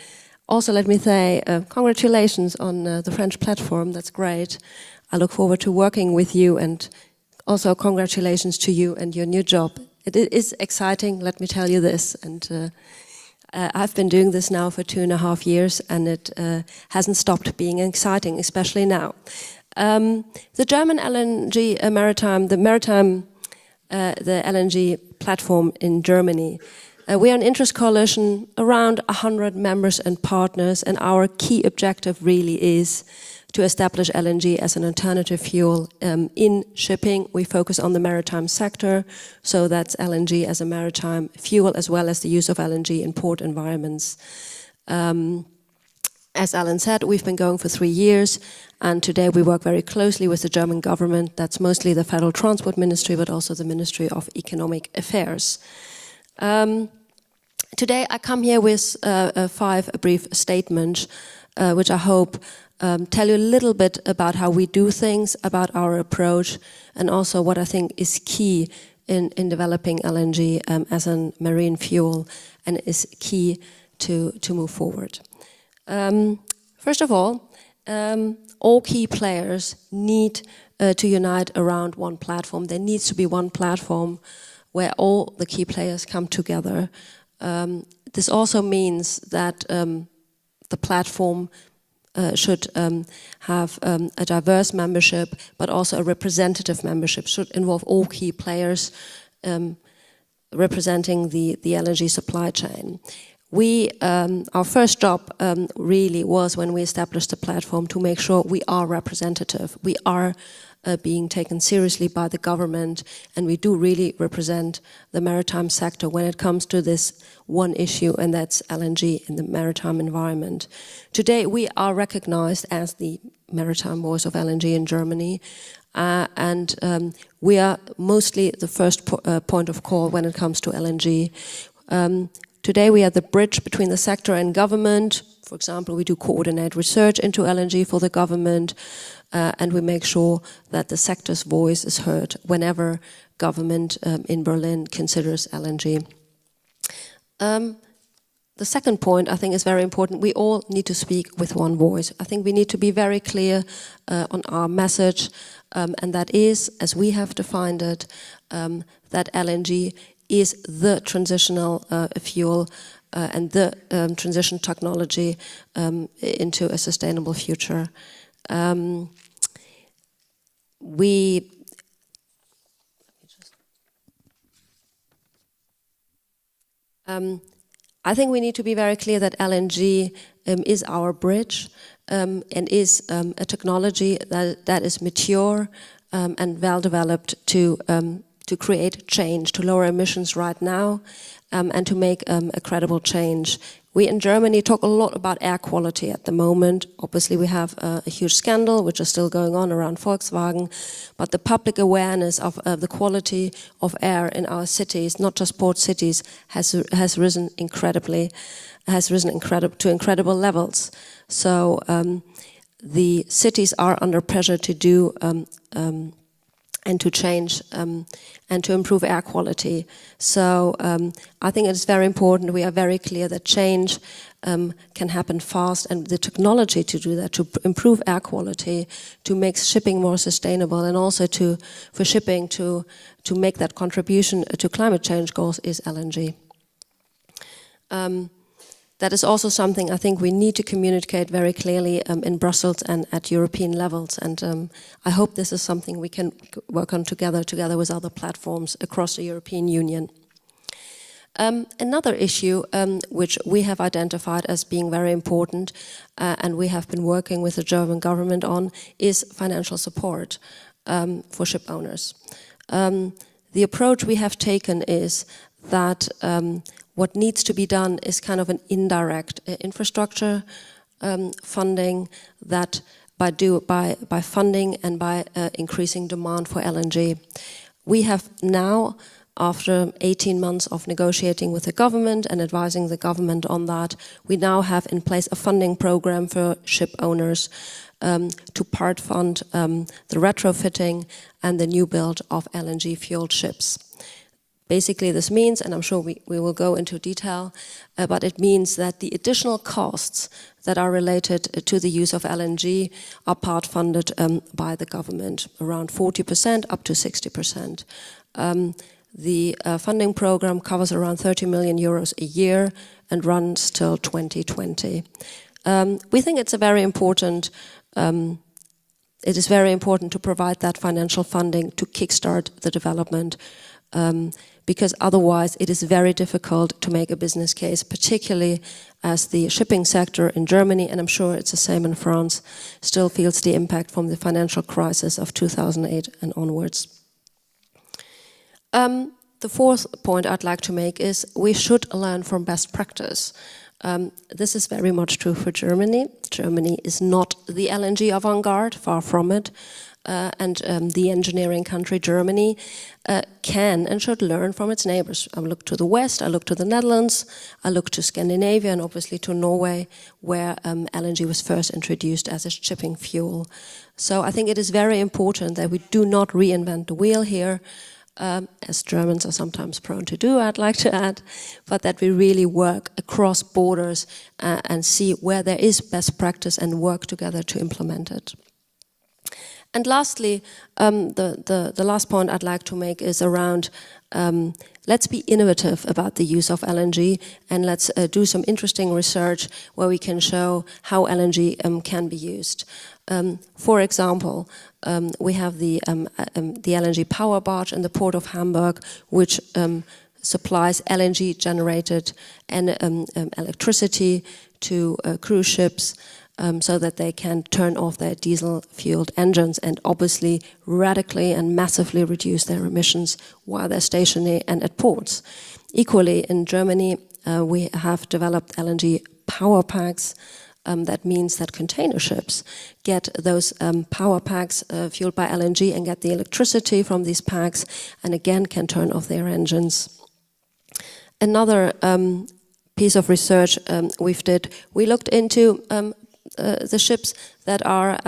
Also, let me say congratulations on the French platform. That's great. I look forward to working with you, and also congratulations to you and your new job. It is exciting, let me tell you this, and I've been doing this now for 2.5 years, and it hasn't stopped being exciting, especially now. The German LNG the LNG platform in Germany. We are an interest coalition, around 100 members and partners, and our key objective really is to establish LNG as an alternative fuel in shipping. We focus on the maritime sector, so that's LNG as a maritime fuel, as well as the use of LNG in port environments. As Alan said, we've been going for 3 years, and today we work very closely with the German government. That's mostly the Federal Transport Ministry, but also the Ministry of Economic Affairs. Today I come here with 5 brief statements, which I hope tell you a little bit about how we do things, about our approach, and also what I think is key in developing LNG as a marine fuel, and is key to move forward. First of all key players need to unite around one platform. There needs to be one platform where all the key players come together. This also means that the platform should have a diverse membership, but also a representative membership, should involve all key players representing the LNG supply chain. Our first job really was, when we established the platform, to make sure we are representative. We are being taken seriously by the government, and we do really represent the maritime sector when it comes to this one issue, and that's LNG in the maritime environment. Today we are recognized as the maritime voice of LNG in Germany, and we are mostly the first point of call when it comes to LNG. Today we are the bridge between the sector and government. For example, we do coordinate research into LNG for the government, and we make sure that the sector's voice is heard whenever government in Berlin considers LNG. The second point I think is very important. We all need to speak with one voice. I think we need to be very clear on our message, and that is, as we have defined it, that LNG is the transitional fuel and the transition technology into a sustainable future. I think we need to be very clear that LNG is our bridge and is a technology that is mature and well developed to create change, to lower emissions right now, and to make a credible change. We in Germany talk a lot about air quality at the moment. Obviously we have a huge scandal which is still going on around Volkswagen, but the public awareness of the quality of air in our cities, not just port cities, has risen to incredible levels. So the cities are under pressure to do and to change and to improve air quality. So I think it's very important, we are very clear that change can happen fast, and the technology to do that, to improve air quality, to make shipping more sustainable, and also for shipping to make that contribution to climate change goals is LNG. That is also something I think we need to communicate very clearly in Brussels and at European levels, and I hope this is something we can work on together with other platforms across the European Union. Another issue which we have identified as being very important and we have been working with the German government on is financial support for ship owners. The approach we have taken is that what needs to be done is kind of an indirect infrastructure funding that by funding and by increasing demand for LNG. We have now, after 18 months of negotiating with the government and advising the government on that, we now have in place a funding program for ship owners to part fund the retrofitting and the new build of LNG-fueled ships. Basically this means, and I'm sure we will go into detail, but it means that the additional costs that are related to the use of LNG are part funded by the government, around 40% up to 60%. The funding program covers around 30 million euros a year and runs till 2020. We think it's very important to provide that financial funding to kickstart the development, because otherwise it is very difficult to make a business case, particularly as the shipping sector in Germany, and I'm sure it's the same in France, still feels the impact from the financial crisis of 2008 and onwards. The fourth point I'd like to make is we should learn from best practice. This is very much true for Germany. Germany is not the LNG avant-garde, far from it. And the engineering country Germany can and should learn from its neighbors. I look to the West, I look to the Netherlands, I look to Scandinavia and obviously to Norway, where LNG was first introduced as a shipping fuel. So I think it is very important that we do not reinvent the wheel here, as Germans are sometimes prone to do, I'd like to add, but that we really work across borders and see where there is best practice and work together to implement it. And lastly, the last point I'd like to make is around let's be innovative about the use of LNG, and let's do some interesting research where we can show how LNG can be used. For example, we have the LNG power barge in the port of Hamburg, which supplies LNG generated and electricity to cruise ships. so that they can turn off their diesel-fueled engines and obviously radically and massively reduce their emissions while they're stationary and at ports. Equally, in Germany, we have developed LNG power packs. That means that container ships get those power packs fueled by LNG and get the electricity from these packs and again can turn off their engines. Another piece of research we looked into the ships that are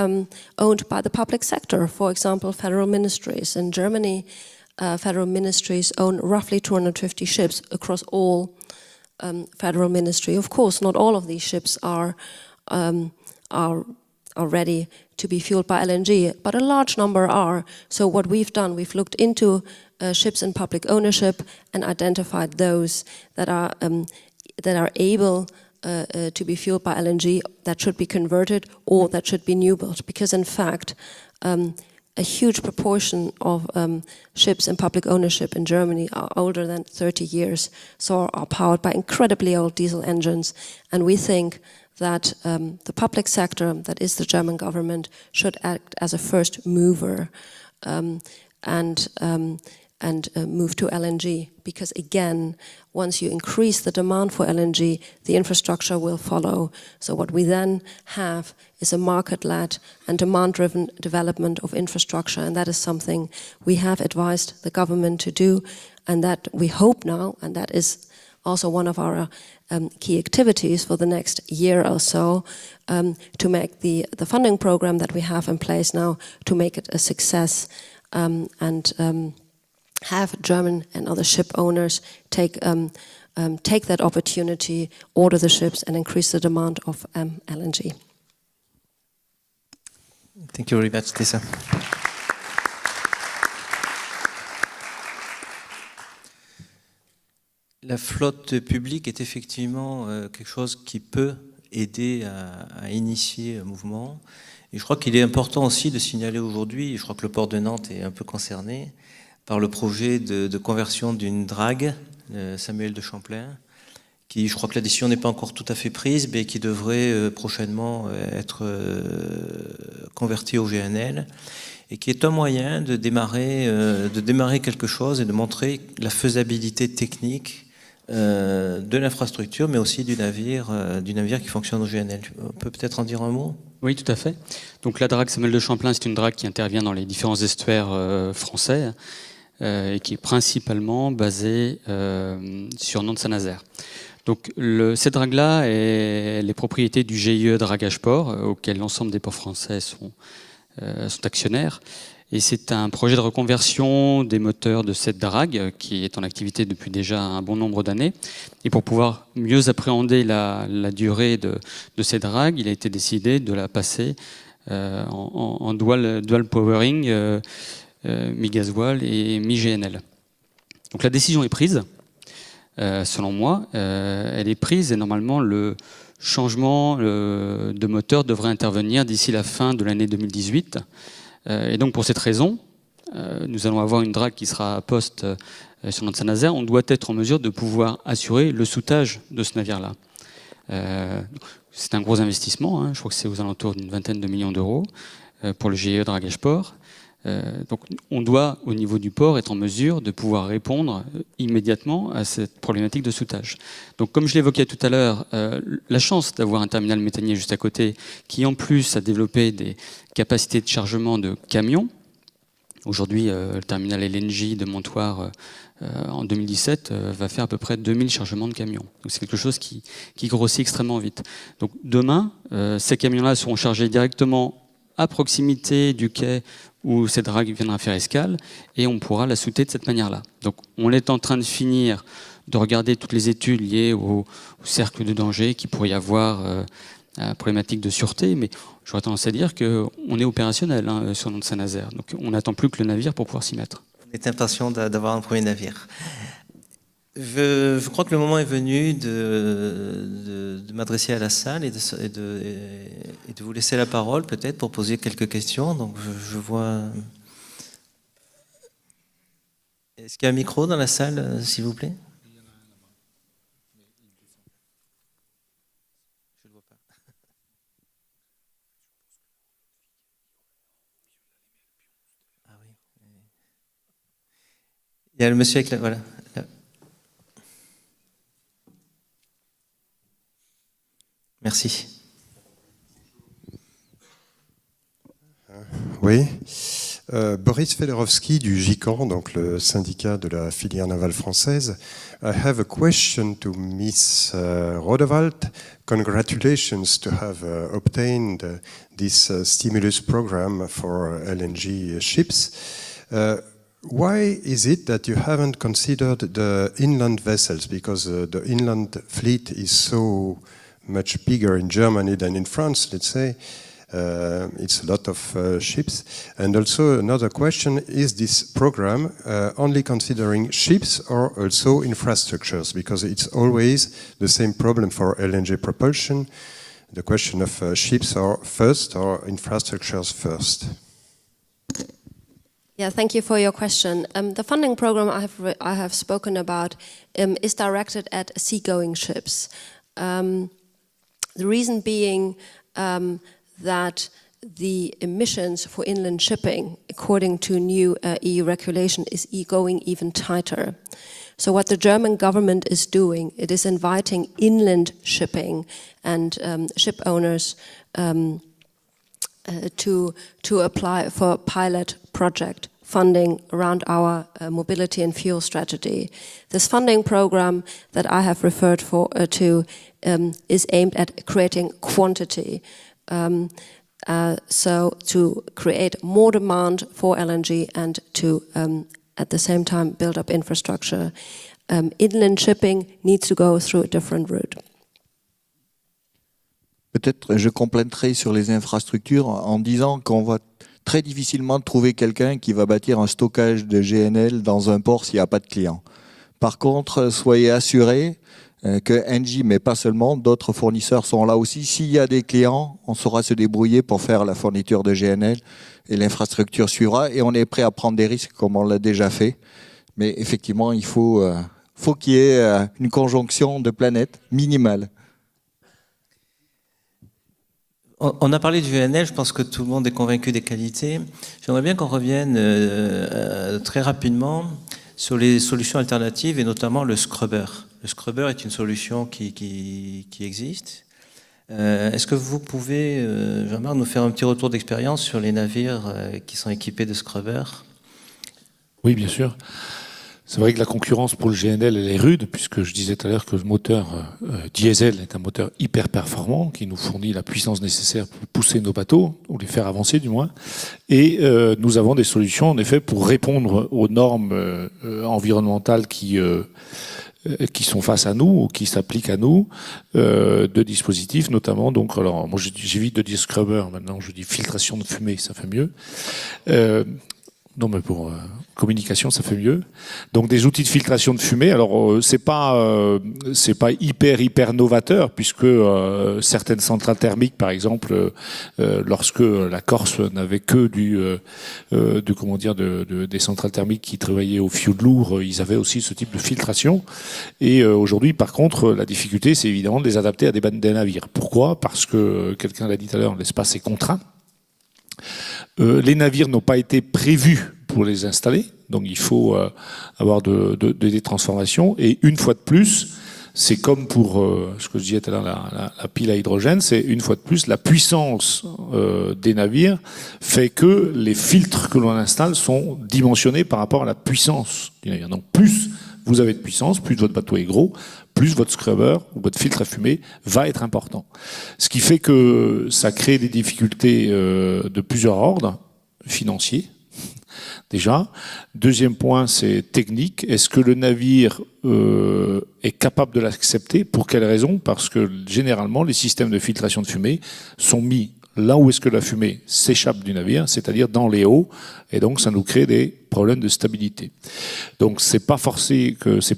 owned by the public sector, for example, federal ministries. In Germany, federal ministries own roughly 250 ships across all federal ministry. Of course, not all of these ships are ready to be fueled by LNG, but a large number are. So what we've done, we've looked into ships in public ownership and identified those that are able to be fueled by LNG, that should be converted or that should be new built. Because in fact, a huge proportion of ships in public ownership in Germany are older than 30 years, so are powered by incredibly old diesel engines. And we think that the public sector, that is the German government, should act as a first mover and move to LNG. Because again, once you increase the demand for LNG, the infrastructure will follow. So what we then have is a market-led and demand-driven development of infrastructure, and that is something we have advised the government to do, and that we hope now, and that is also one of our key activities for the next year or so, to make the funding program that we have in place now, to make it a success, and have German and other ship owners take that opportunity, order the ships and increase the demand of LNG. Thank you very much, Tessa. La flotte publique est effectivement quelque chose qui peut aider à initier un mouvement. Et je crois qu'il est important aussi de signaler aujourd'hui, je crois que le port de Nantes est un peu concerné, par le projet de conversion d'une drague, Samuel de Champlain, qui, je crois que la décision n'est pas encore tout à fait prise, mais qui devrait prochainement être convertie au GNL, et qui est un moyen de démarrer quelque chose et de montrer la faisabilité technique de l'infrastructure, mais aussi du navire qui fonctionne au GNL. On peut peut-être en dire un mot ? Oui, tout à fait. Donc la drague Samuel de Champlain, c'est une drague qui intervient dans les différents estuaires français et qui est principalement basée sur Nantes-Saint-Nazaire. Donc cette drague-là est les propriétés du GIE Dragage Port, auquel l'ensemble des ports français sont actionnaires. Et c'est un projet de reconversion des moteurs de cette drague qui est en activité depuis déjà un bon nombre d'années. Et pour pouvoir mieux appréhender la durée de cette drague, il a été décidé de la passer en dual powering, mi-gasoil et mi-GNL. Donc la décision est prise, selon moi. Elle est prise et normalement le changement de moteur devrait intervenir d'ici la fin de l'année 2018. Et donc pour cette raison, nous allons avoir une drague qui sera à poste sur notre Saint-Nazaire. On doit être en mesure de pouvoir assurer le soûtage de ce navire-là. C'est un gros investissement, hein. Je crois que c'est aux alentours d'une vingtaine de millions d'euros pour le GIE Dragage Port. Donc on doit, au niveau du port, être en mesure de pouvoir répondre immédiatement à cette problématique de soûtage. Donc comme je l'évoquais tout à l'heure, la chance d'avoir un terminal méthanier juste à côté, qui en plus a développé des capacités de chargement de camions. Aujourd'hui, le terminal LNG de Montoire, en 2017, va faire à peu près 2000 chargements de camions. Donc c'est quelque chose qui grossit extrêmement vite. Donc demain, ces camions-là seront chargés directement à proximité du quai où cette drague viendra faire escale, et on pourra la souter de cette manière-là. Donc on est en train de finir de regarder toutes les études liées au cercle de danger qu'il pourrait y avoir, à la problématique de sûreté, mais j'aurais tendance à dire qu'on est opérationnel sur notre Saint-Nazaire. Donc on n'attend plus que le navire pour pouvoir s'y mettre. On est impatient d'avoir un premier navire. Je crois que le moment est venu de m'adresser à la salle et de vous laisser la parole peut-être pour poser quelques questions. Donc je vois... Est-ce qu'il y a un micro dans la salle, s'il vous plaît ? Je ne le vois pas. Il y a le monsieur avec la... Voilà. Merci. Oui. Boris Fedorovski du GICAN, donc le syndicat de la filière navale française. I have a question to Miss Rodewald. Congratulations to have obtained this stimulus program for LNG ships. Why is it that you haven't considered the inland vessels? Because the inland fleet is so much bigger in Germany than in France, let's say. It's a lot of ships. And also another question, is this program only considering ships or also infrastructures? Because it's always the same problem for LNG propulsion. The question of ships are first or infrastructures first? Yeah, thank you for your question. The funding program I have spoken about is directed at seagoing ships. The reason being that the emissions for inland shipping, according to new EU regulation, is going even tighter. So what the German government is doing, it is inviting inland shipping and ship owners to apply for pilot project funding around our mobility and fuel strategy. This funding program that I have referred to is aimed at creating quantity. So to create more demand for LNG and to at the same time build up infrastructure. Inland shipping needs to go through a different route. Peut-être je compléterai sur les infrastructures en disant qu'on va très difficilement trouver quelqu'un qui va bâtir un stockage de GNL dans un port s'il n'y a pas de client. Par contre, soyez assurés que Engie, mais pas seulement, d'autres fournisseurs sont là aussi. S'il y a des clients, on saura se débrouiller pour faire la fourniture de GNL et l'infrastructure suivra. Et on est prêt à prendre des risques comme on l'a déjà fait. Mais effectivement, il faut qu'il y ait une conjonction de planètes minimale. On a parlé du VNL, je pense que tout le monde est convaincu des qualités. J'aimerais bien qu'on revienne très rapidement sur les solutions alternatives et notamment le scrubber. Le scrubber est une solution qui existe. Est-ce que vous pouvez, Jean-Marc, nous faire un petit retour d'expérience sur les navires qui sont équipés de scrubber? Oui, bien sûr. C'est vrai que la concurrence pour le GNL, elle est rude, puisque je disais tout à l'heure que le moteur diesel est un moteur hyper performant, qui nous fournit la puissance nécessaire pour pousser nos bateaux, ou les faire avancer du moins. Et nous avons des solutions, en effet, pour répondre aux normes environnementales qui sont face à nous ou qui s'appliquent à nous, de dispositifs notamment. Donc, alors, moi, j'évite de dire scrubber maintenant, je dis filtration de fumée, ça fait mieux. Non, mais pour communication, ça fait mieux. Donc, des outils de filtration de fumée. Alors, c'est pas hyper novateur, puisque certaines centrales thermiques, par exemple, lorsque la Corse n'avait que des centrales thermiques qui travaillaient au fioul lourd, ils avaient aussi ce type de filtration. Et aujourd'hui, par contre, la difficulté, c'est évidemment de les adapter à des navires. Pourquoi? Parce que, quelqu'un l'a dit tout à l'heure, l'espace est contraint. Les navires n'ont pas été prévus pour les installer, donc il faut avoir des transformations. Et une fois de plus, c'est comme pour ce que je disais tout à l'heure, la pile à hydrogène, c'est une fois de plus la puissance des navires fait que les filtres que l'on installe sont dimensionnés par rapport à la puissance du navire. Donc plus vous avez de puissance, plus votre bateau est gros, plus votre scrubber ou votre filtre à fumée va être important. Ce qui fait que ça crée des difficultés de plusieurs ordres, financiers, déjà. Deuxième point, c'est technique. Est-ce que le navire est capable de l'accepter? Pour quelle raison? Parce que généralement, les systèmes de filtration de fumée sont mis là où est-ce que la fumée s'échappe du navire, c'est-à-dire dans les hauts, et donc ça nous crée des problèmes de stabilité. Donc c'est pas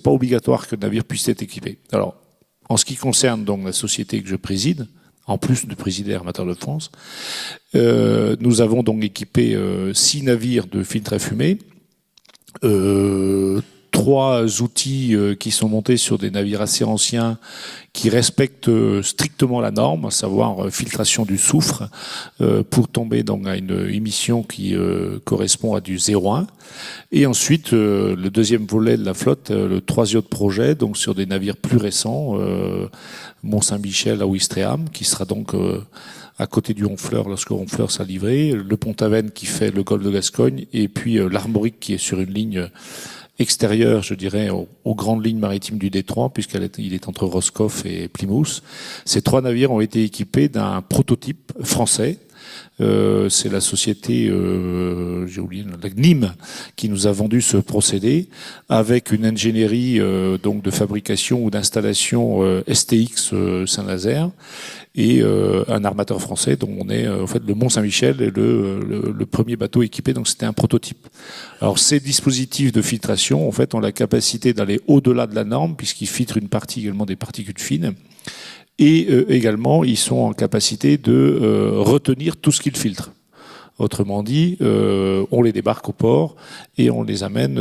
obligatoire que le navire puisse être équipé. Alors, en ce qui concerne donc la société que je préside, en plus de présider Armateurs de France, nous avons donc équipé 6 navires de filtres à fumée, 3 3 outils qui sont montés sur des navires assez anciens qui respectent strictement la norme, à savoir filtration du soufre, pour tomber donc à une émission qui correspond à du 0,1. Et ensuite, le deuxième volet de la flotte, le 3e projet, donc sur des navires plus récents, Mont-Saint-Michel à Ouistreham, qui sera donc à côté du Honfleur lorsque Honfleur sera livré, le Pont-Aven qui fait le golfe de Gascogne, et puis l'Armorique qui est sur une ligne extérieure, je dirais, aux grandes lignes maritimes du Détroit, puisqu'il est entre Roscoff et Plymouth. Ces 3 navires ont été équipés d'un prototype français. C'est la société, j'ai oublié, la Nîmes, qui nous a vendu ce procédé avec une ingénierie donc de fabrication ou d'installation STX Saint-Nazaire et un armateur français dont on est en fait le Mont-Saint-Michel est le premier bateau équipé, donc c'était un prototype. Alors ces dispositifs de filtration en fait ont la capacité d'aller au-delà de la norme puisqu'ils filtrent une partie également des particules fines. Et également, ils sont en capacité de retenir tout ce qu'ils filtrent. Autrement dit, on les débarque au port et on les amène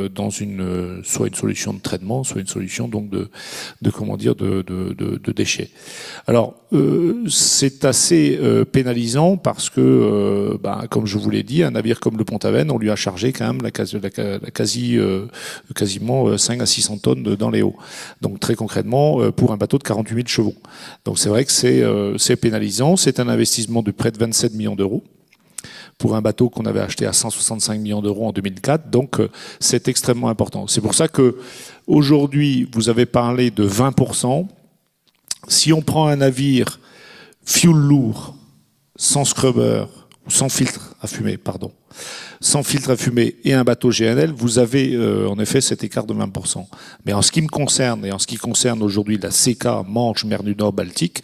dans soit une solution de traitement, soit une solution donc de déchets. Alors c'est assez pénalisant parce que, comme je vous l'ai dit, un navire comme le Pont-Aven, on lui a chargé quand même quasiment 5 à 600 tonnes dans les hauts. Donc très concrètement, pour un bateau de 48 000 chevaux. Donc c'est vrai que c'est pénalisant. C'est un investissement de près de 27 millions d'euros. Pour un bateau qu'on avait acheté à 165 millions d'euros en 2004. Donc, c'est extrêmement important. C'est pour ça que aujourd'hui, vous avez parlé de 20%. Si on prend un navire fuel lourd, sans scrubber, ou sans filtre à fumée, pardon, sans filtre à fumée et un bateau GNL, vous avez en effet cet écart de 20%. Mais en ce qui me concerne, et en ce qui concerne aujourd'hui la CK Manche, Mer du Nord, Baltique,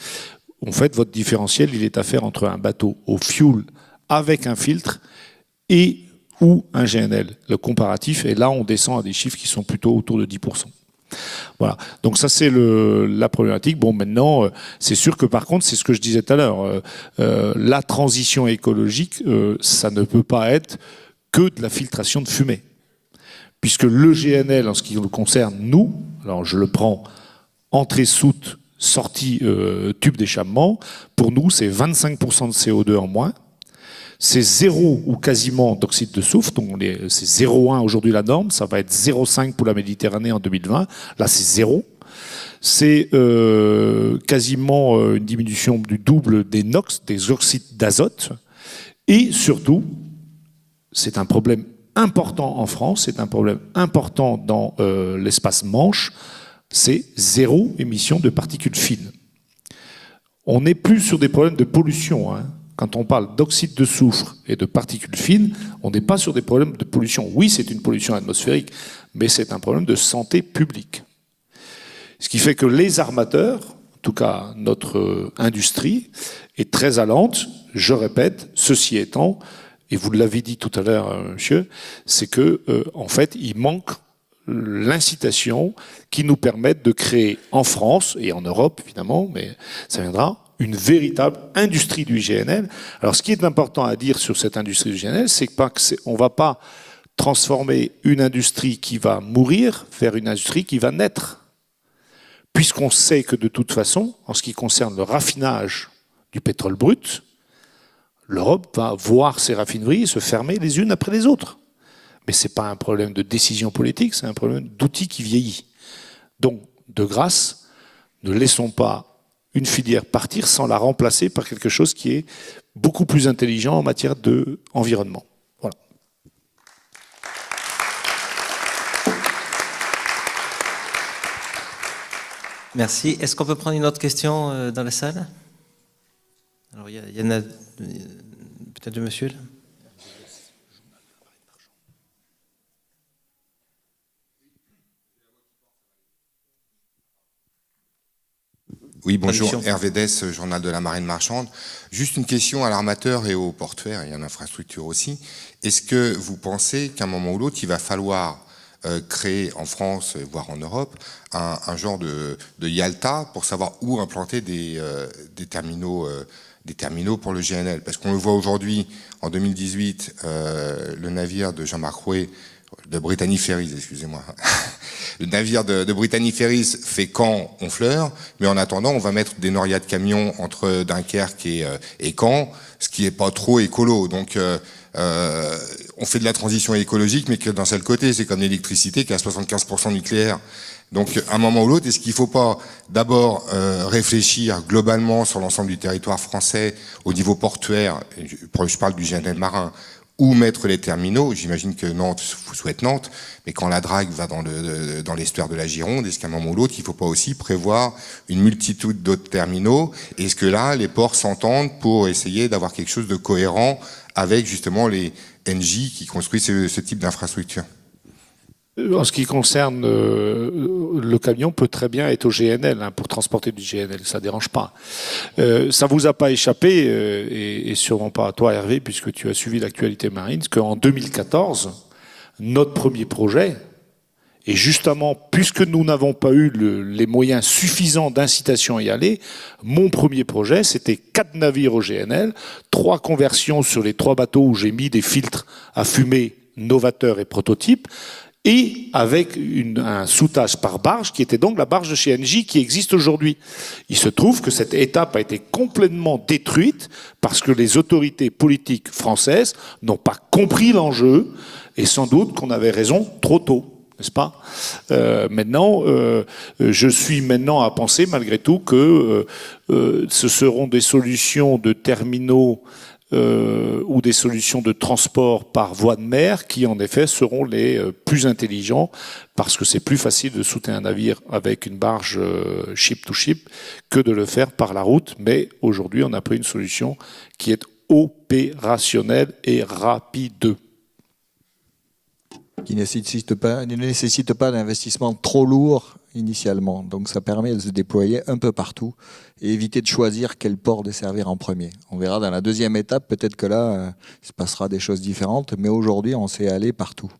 en fait, votre différentiel, il est à faire entre un bateau au fuel avec un filtre et ou un GNL. Le comparatif, et là on descend à des chiffres qui sont plutôt autour de 10%. Voilà. Donc ça c'est la problématique. Bon, maintenant, c'est sûr que par contre, c'est ce que je disais tout à l'heure, la transition écologique, ça ne peut pas être que de la filtration de fumée. Puisque le GNL, en ce qui nous concerne, nous, alors je le prends entrée-soute, sortie tube d'échappement, pour nous c'est 25% de CO2 en moins. C'est 0 ou quasiment d'oxyde de soufre, donc c'est 0,1 aujourd'hui la norme, ça va être 0,5 pour la Méditerranée en 2020, là c'est 0. C'est quasiment une diminution du double des NOx, des oxydes d'azote, et surtout, c'est un problème important en France, c'est un problème important dans l'espace Manche, c'est 0 émission de particules fines. On n'est plus sur des problèmes de pollution, hein. Quand on parle d'oxyde de soufre et de particules fines, on n'est pas sur des problèmes de pollution. Oui, c'est une pollution atmosphérique, mais c'est un problème de santé publique. Ce qui fait que les armateurs, en tout cas notre industrie, est très allante. Je répète, ceci étant, et vous l'avez dit tout à l'heure, monsieur, c'est que en fait, il manque l'incitation qui nous permette de créer en France et en Europe, évidemment, mais ça viendra, une véritable industrie du GNL. Alors, ce qui est important à dire sur cette industrie du GNL, c'est qu'on ne va pas transformer une industrie qui va mourir vers une industrie qui va naître. Puisqu'on sait que de toute façon, en ce qui concerne le raffinage du pétrole brut, l'Europe va voir ses raffineries se fermer les unes après les autres. Mais ce n'est pas un problème de décision politique, c'est un problème d'outil qui vieillit. Donc, de grâce, ne laissons pas une filière partir sans la remplacer par quelque chose qui est beaucoup plus intelligent en matière d'environnement. Voilà. Merci. Est-ce qu'on peut prendre une autre question dans la salle? Alors, il y en a peut-être le monsieur là. Oui, bonjour, Hervé Dess, Journal de la Marine Marchande. Juste une question à l'armateur et au portuaire et à l'infrastructure aussi. Est-ce que vous pensez qu'à un moment ou l'autre, il va falloir créer en France, voire en Europe, un genre de Yalta pour savoir où implanter des terminaux pour le GNL? Parce qu'on le voit aujourd'hui, en 2018, le navire de Jean-Marc Rouet de Brittany Ferries, excusez-moi. Le navire de Brittany Ferries fait Caen-Honfleur, mais en attendant, on va mettre des norias de camions entre Dunkerque et Caen, ce qui est pas trop écolo. Donc, on fait de la transition écologique, mais que d'un seul côté, c'est comme l'électricité qui est à 75% nucléaire. Donc, à un moment ou l'autre, est-ce qu'il ne faut pas d'abord réfléchir globalement sur l'ensemble du territoire français au niveau portuaire, je parle du GNL marin, ou mettre les terminaux? J'imagine que Nantes souhaite Nantes, mais quand la drague va dans l'estuaire de la Gironde, est-ce qu'à un moment ou l'autre, il ne faut pas aussi prévoir une multitude d'autres terminaux? Est-ce que là, les ports s'entendent pour essayer d'avoir quelque chose de cohérent avec justement les NJ qui construisent ce type d'infrastructure? En ce qui concerne le camion, peut très bien être au GNL pour transporter du GNL, ça dérange pas. Ça vous a pas échappé, et sûrement pas à toi Hervé, puisque tu as suivi l'actualité marine, qu'en 2014, notre premier projet, et justement, puisque nous n'avons pas eu les moyens suffisants d'incitation à y aller, mon premier projet, c'était 4 navires au GNL, 3 conversions sur les 3 bateaux où j'ai mis des filtres à fumée novateurs et prototypes, et avec un soutage par barge, qui était donc la barge de chez NJ qui existe aujourd'hui. Il se trouve que cette étape a été complètement détruite parce que les autorités politiques françaises n'ont pas compris l'enjeu, et sans doute qu'on avait raison trop tôt, n'est-ce pas? Maintenant, je suis maintenant à penser malgré tout que ce seront des solutions de terminaux ou des solutions de transport par voie de mer qui, en effet, seront les plus intelligents, parce que c'est plus facile de soutenir un navire avec une barge ship-to-ship que de le faire par la route. Mais aujourd'hui, on a pris une solution qui est opérationnelle et rapide. Qui ne nécessite pas d'investissement trop lourd initialement. Donc ça permet de se déployer un peu partout et éviter de choisir quel port desservir en premier. On verra dans la deuxième étape, peut-être que là, il se passera des choses différentes, mais aujourd'hui, on sait aller partout.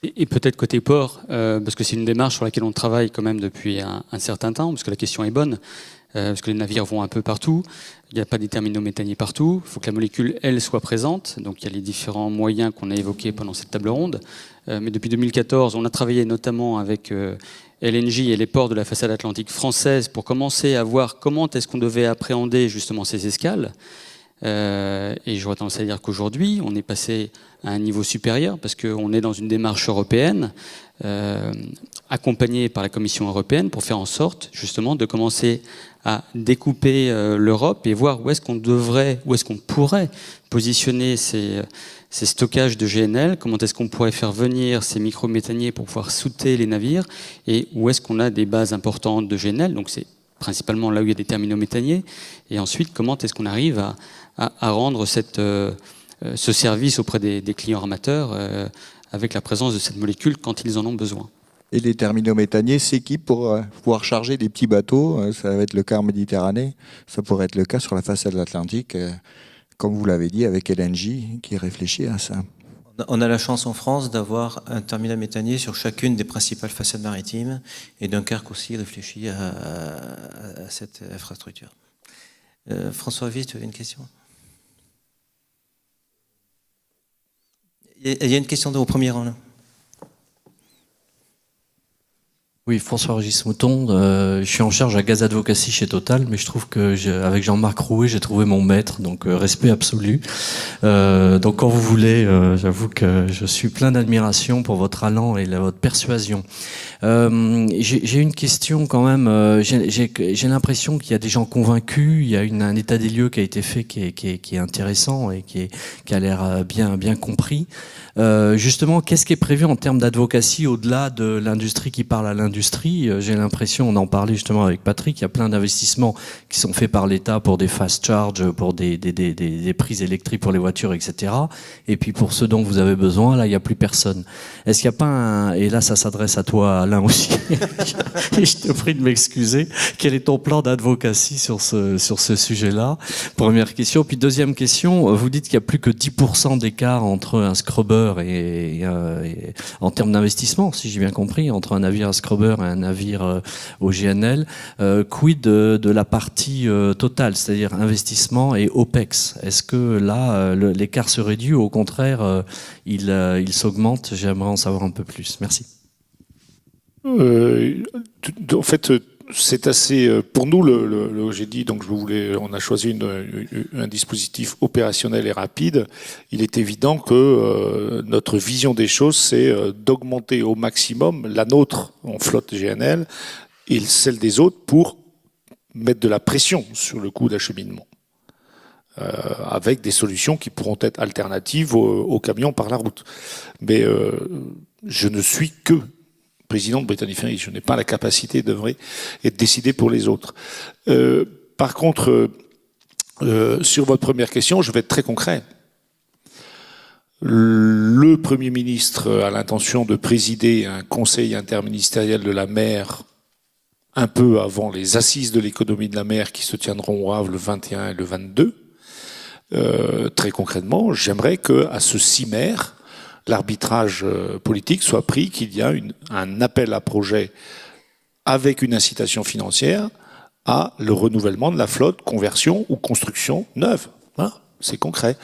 Et peut-être côté port, parce que c'est une démarche sur laquelle on travaille quand même depuis un certain temps, parce que la question est bonne, parce que les navires vont un peu partout, il n'y a pas des terminaux méthaniers partout, il faut que la molécule, elle, soit présente, donc il y a les différents moyens qu'on a évoqués pendant cette table ronde. Mais depuis 2014, on a travaillé notamment avec LNJ et les ports de la façade atlantique française pour commencer à voir comment est-ce qu'on devait appréhender justement ces escales. Et j'aurais tendance à dire qu'aujourd'hui, on est passé à un niveau supérieur parce qu'on est dans une démarche européenne accompagnée par la Commission européenne pour faire en sorte justement de commencer à découper l'Europe et voir où est-ce qu'on pourrait positionner ces stockages de GNL, comment est-ce qu'on pourrait faire venir ces micro-méthaniers pour pouvoir souter les navires, et où est-ce qu'on a des bases importantes de GNL, donc c'est principalement là où il y a des terminaux méthaniers, et ensuite comment est-ce qu'on arrive à rendre ce service auprès des clients armateurs avec la présence de cette molécule quand ils en ont besoin. Et les terminaux méthaniers s'équipent pour pouvoir charger des petits bateaux. Ça va être le cas en Méditerranée. Ça pourrait être le cas sur la façade atlantique, comme vous l'avez dit, avec LNJ qui réfléchit à ça. On a la chance en France d'avoir un terminal méthanier sur chacune des principales façades maritimes, et Dunkerque aussi réfléchit à cette infrastructure. François Vies, tu avais une question? Il y a une question au premier rang là. Oui, François-Régis Mouton, je suis en charge à Gaz Advocacy chez Total, mais je trouve que avec Jean-Marc Rouet, j'ai trouvé mon maître, donc respect absolu. Donc quand vous voulez, j'avoue que je suis plein d'admiration pour votre allant et votre persuasion. J'ai une question quand même. J'ai l'impression qu'il y a des gens convaincus. Il y a un état des lieux qui a été fait qui est intéressant et qui a l'air bien compris. Justement, qu'est-ce qui est prévu en termes d'advocacy au-delà de l'industrie qui parle à l'industrie? J'ai l'impression, on en parlait justement avec Patrick, il y a plein d'investissements qui sont faits par l'État pour des fast charge, pour des prises électriques pour les voitures, etc. Et puis pour ce dont vous avez besoin, là, il n'y a plus personne. Est-ce qu'il n'y a pas et là, ça s'adresse à toi, Alain, aussi. Et je te prie de m'excuser. Quel est ton plan d'advocacy sur ce sujet-là? Première question. Puis deuxième question, vous dites qu'il n'y a plus que 10% d'écart entre un scrubber et en termes d'investissement, si j'ai bien compris, entre un navire à scrubber scrubber et un navire au GNL. Quid de la partie totale, c'est-à-dire investissement et OPEX? Est-ce que là, l'écart se réduit ou au contraire, il s'augmente? J'aimerais en savoir un peu plus. Merci. En fait, c'est assez. Pour nous, j'ai dit, donc on a choisi un dispositif opérationnel et rapide. Il est évident que notre vision des choses, c'est d'augmenter au maximum la nôtre en flotte GNL et celle des autres pour mettre de la pression sur le coût d'acheminement, avec des solutions qui pourront être alternatives aux camions par la route. Mais je ne suis que président de Brittany Ferries, je n'ai pas la capacité d'œuvrer et de décider pour les autres. Par contre, sur votre première question, je vais être très concret. Le Premier ministre a l'intention de présider un conseil interministériel de la mer un peu avant les assises de l'économie de la mer qui se tiendront au Havre le 21 et le 22. Très concrètement, j'aimerais qu'à ce CIMER, l'arbitrage politique soit pris, qu'il y a un appel à projet avec une incitation financière à le renouvellement de la flotte, conversion ou construction neuve. Voilà, c'est concret.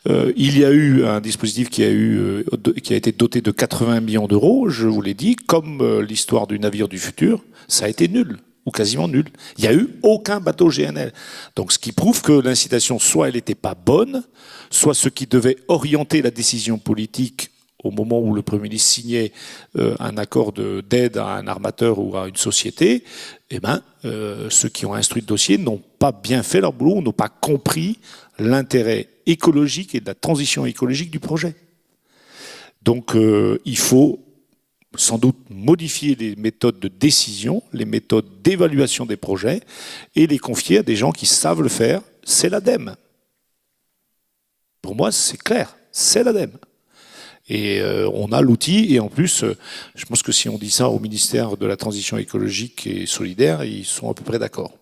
Il y a eu un dispositif qui a été doté de 80 millions d'euros, je vous l'ai dit, comme l'histoire du navire du futur, ça a été nul, ou quasiment nul. Il n'y a eu aucun bateau GNL. Donc ce qui prouve que l'incitation, soit elle n'était pas bonne, soit ce qui devait orienter la décision politique au moment où le Premier ministre signait un accord d'aide à un armateur ou à une société, ceux qui ont instruit le dossier n'ont pas bien fait leur boulot, n'ont pas compris l'intérêt écologique et de la transition écologique du projet. Donc il faut sans doute modifier les méthodes de décision, les méthodes d'évaluation des projets et les confier à des gens qui savent le faire. C'est l'ADEME. Pour moi, c'est clair, c'est l'ADEME. Et on a l'outil, et en plus, je pense que si on dit ça au ministère de la Transition écologique et solidaire, ils sont à peu près d'accord.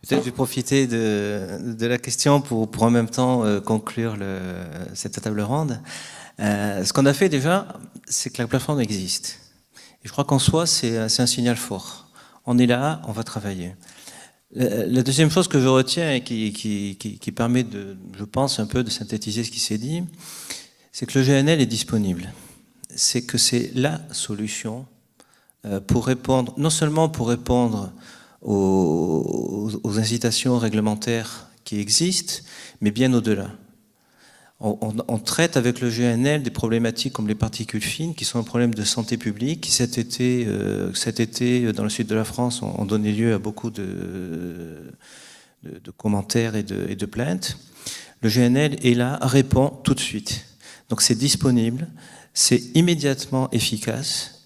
Peut-être je vais profiter de la question pour en même temps conclure cette table ronde. Ce qu'on a fait déjà, c'est que la plateforme existe. Et je crois qu'en soi, c'est un signal fort. On est là, on va travailler. La deuxième chose que je retiens et qui permet je pense, un peu de synthétiser ce qui s'est dit, c'est que le GNL est disponible. C'est que c'est la solution pour répondre, non seulement pour répondre aux incitations réglementaires qui existent, mais bien au-delà. On traite avec le GNL des problématiques comme les particules fines, qui sont un problème de santé publique, qui cet été dans le sud de la France, ont donné lieu à beaucoup de commentaires et de plaintes. Le GNL est là, répond tout de suite. Donc c'est disponible, c'est immédiatement efficace,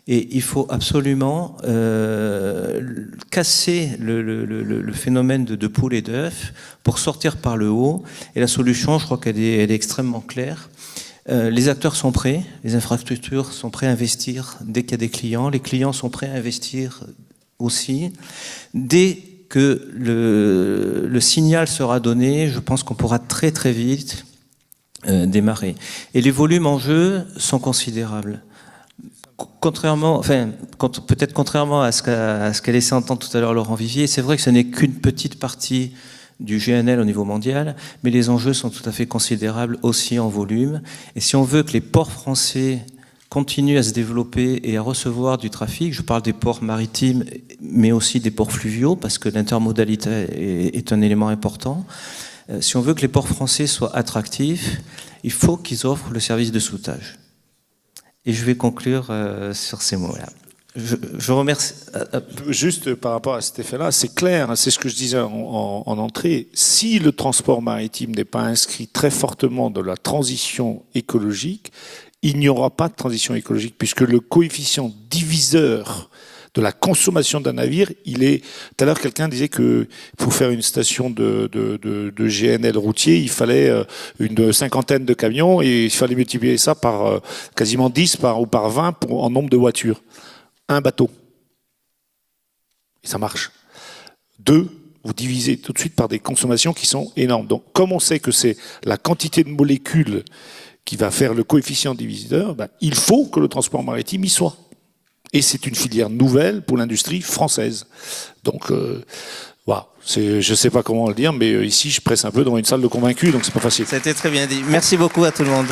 et il faut absolument casser le phénomène de poule et d'œuf pour sortir par le haut. Et la solution, je crois qu'elle est extrêmement claire. Les acteurs sont prêts, les infrastructures sont prêts à investir dès qu'il y a des clients, les clients sont prêts à investir aussi. Dès que le signal sera donné, je pense qu'on pourra très très vite démarrer. Et les volumes en jeu sont considérables. Peut-être contrairement à ce qu'a laissé entendre tout à l'heure Laurent Vivier, c'est vrai que ce n'est qu'une petite partie du GNL au niveau mondial, mais les enjeux sont tout à fait considérables aussi en volume. Et si on veut que les ports français continuent à se développer et à recevoir du trafic, je parle des ports maritimes, mais aussi des ports fluviaux, parce que l'intermodalité est un élément important. Si on veut que les ports français soient attractifs, il faut qu'ils offrent le service de soudage. Et je vais conclure sur ces mots-là. Je remercie. Juste par rapport à cet effet-là, c'est clair, c'est ce que je disais en entrée. Si le transport maritime n'est pas inscrit très fortement dans la transition écologique, il n'y aura pas de transition écologique, puisque le coefficient diviseur de la consommation d'un navire, il est... Tout à l'heure, quelqu'un disait que pour faire une station de GNL routier, il fallait une cinquantaine de camions et il fallait multiplier ça par quasiment 10 ou par 20 en nombre de voitures. Un bateau. Et ça marche. 2, vous divisez tout de suite par des consommations qui sont énormes. Donc, comme on sait que c'est la quantité de molécules qui va faire le coefficient diviseur, il faut que le transport maritime y soit. Et c'est une filière nouvelle pour l'industrie française. Donc, voilà. Je ne sais pas comment le dire, mais ici, je presse un peu dans une salle de convaincus, donc c'est pas facile. C'était très bien dit. Merci beaucoup à tout le monde.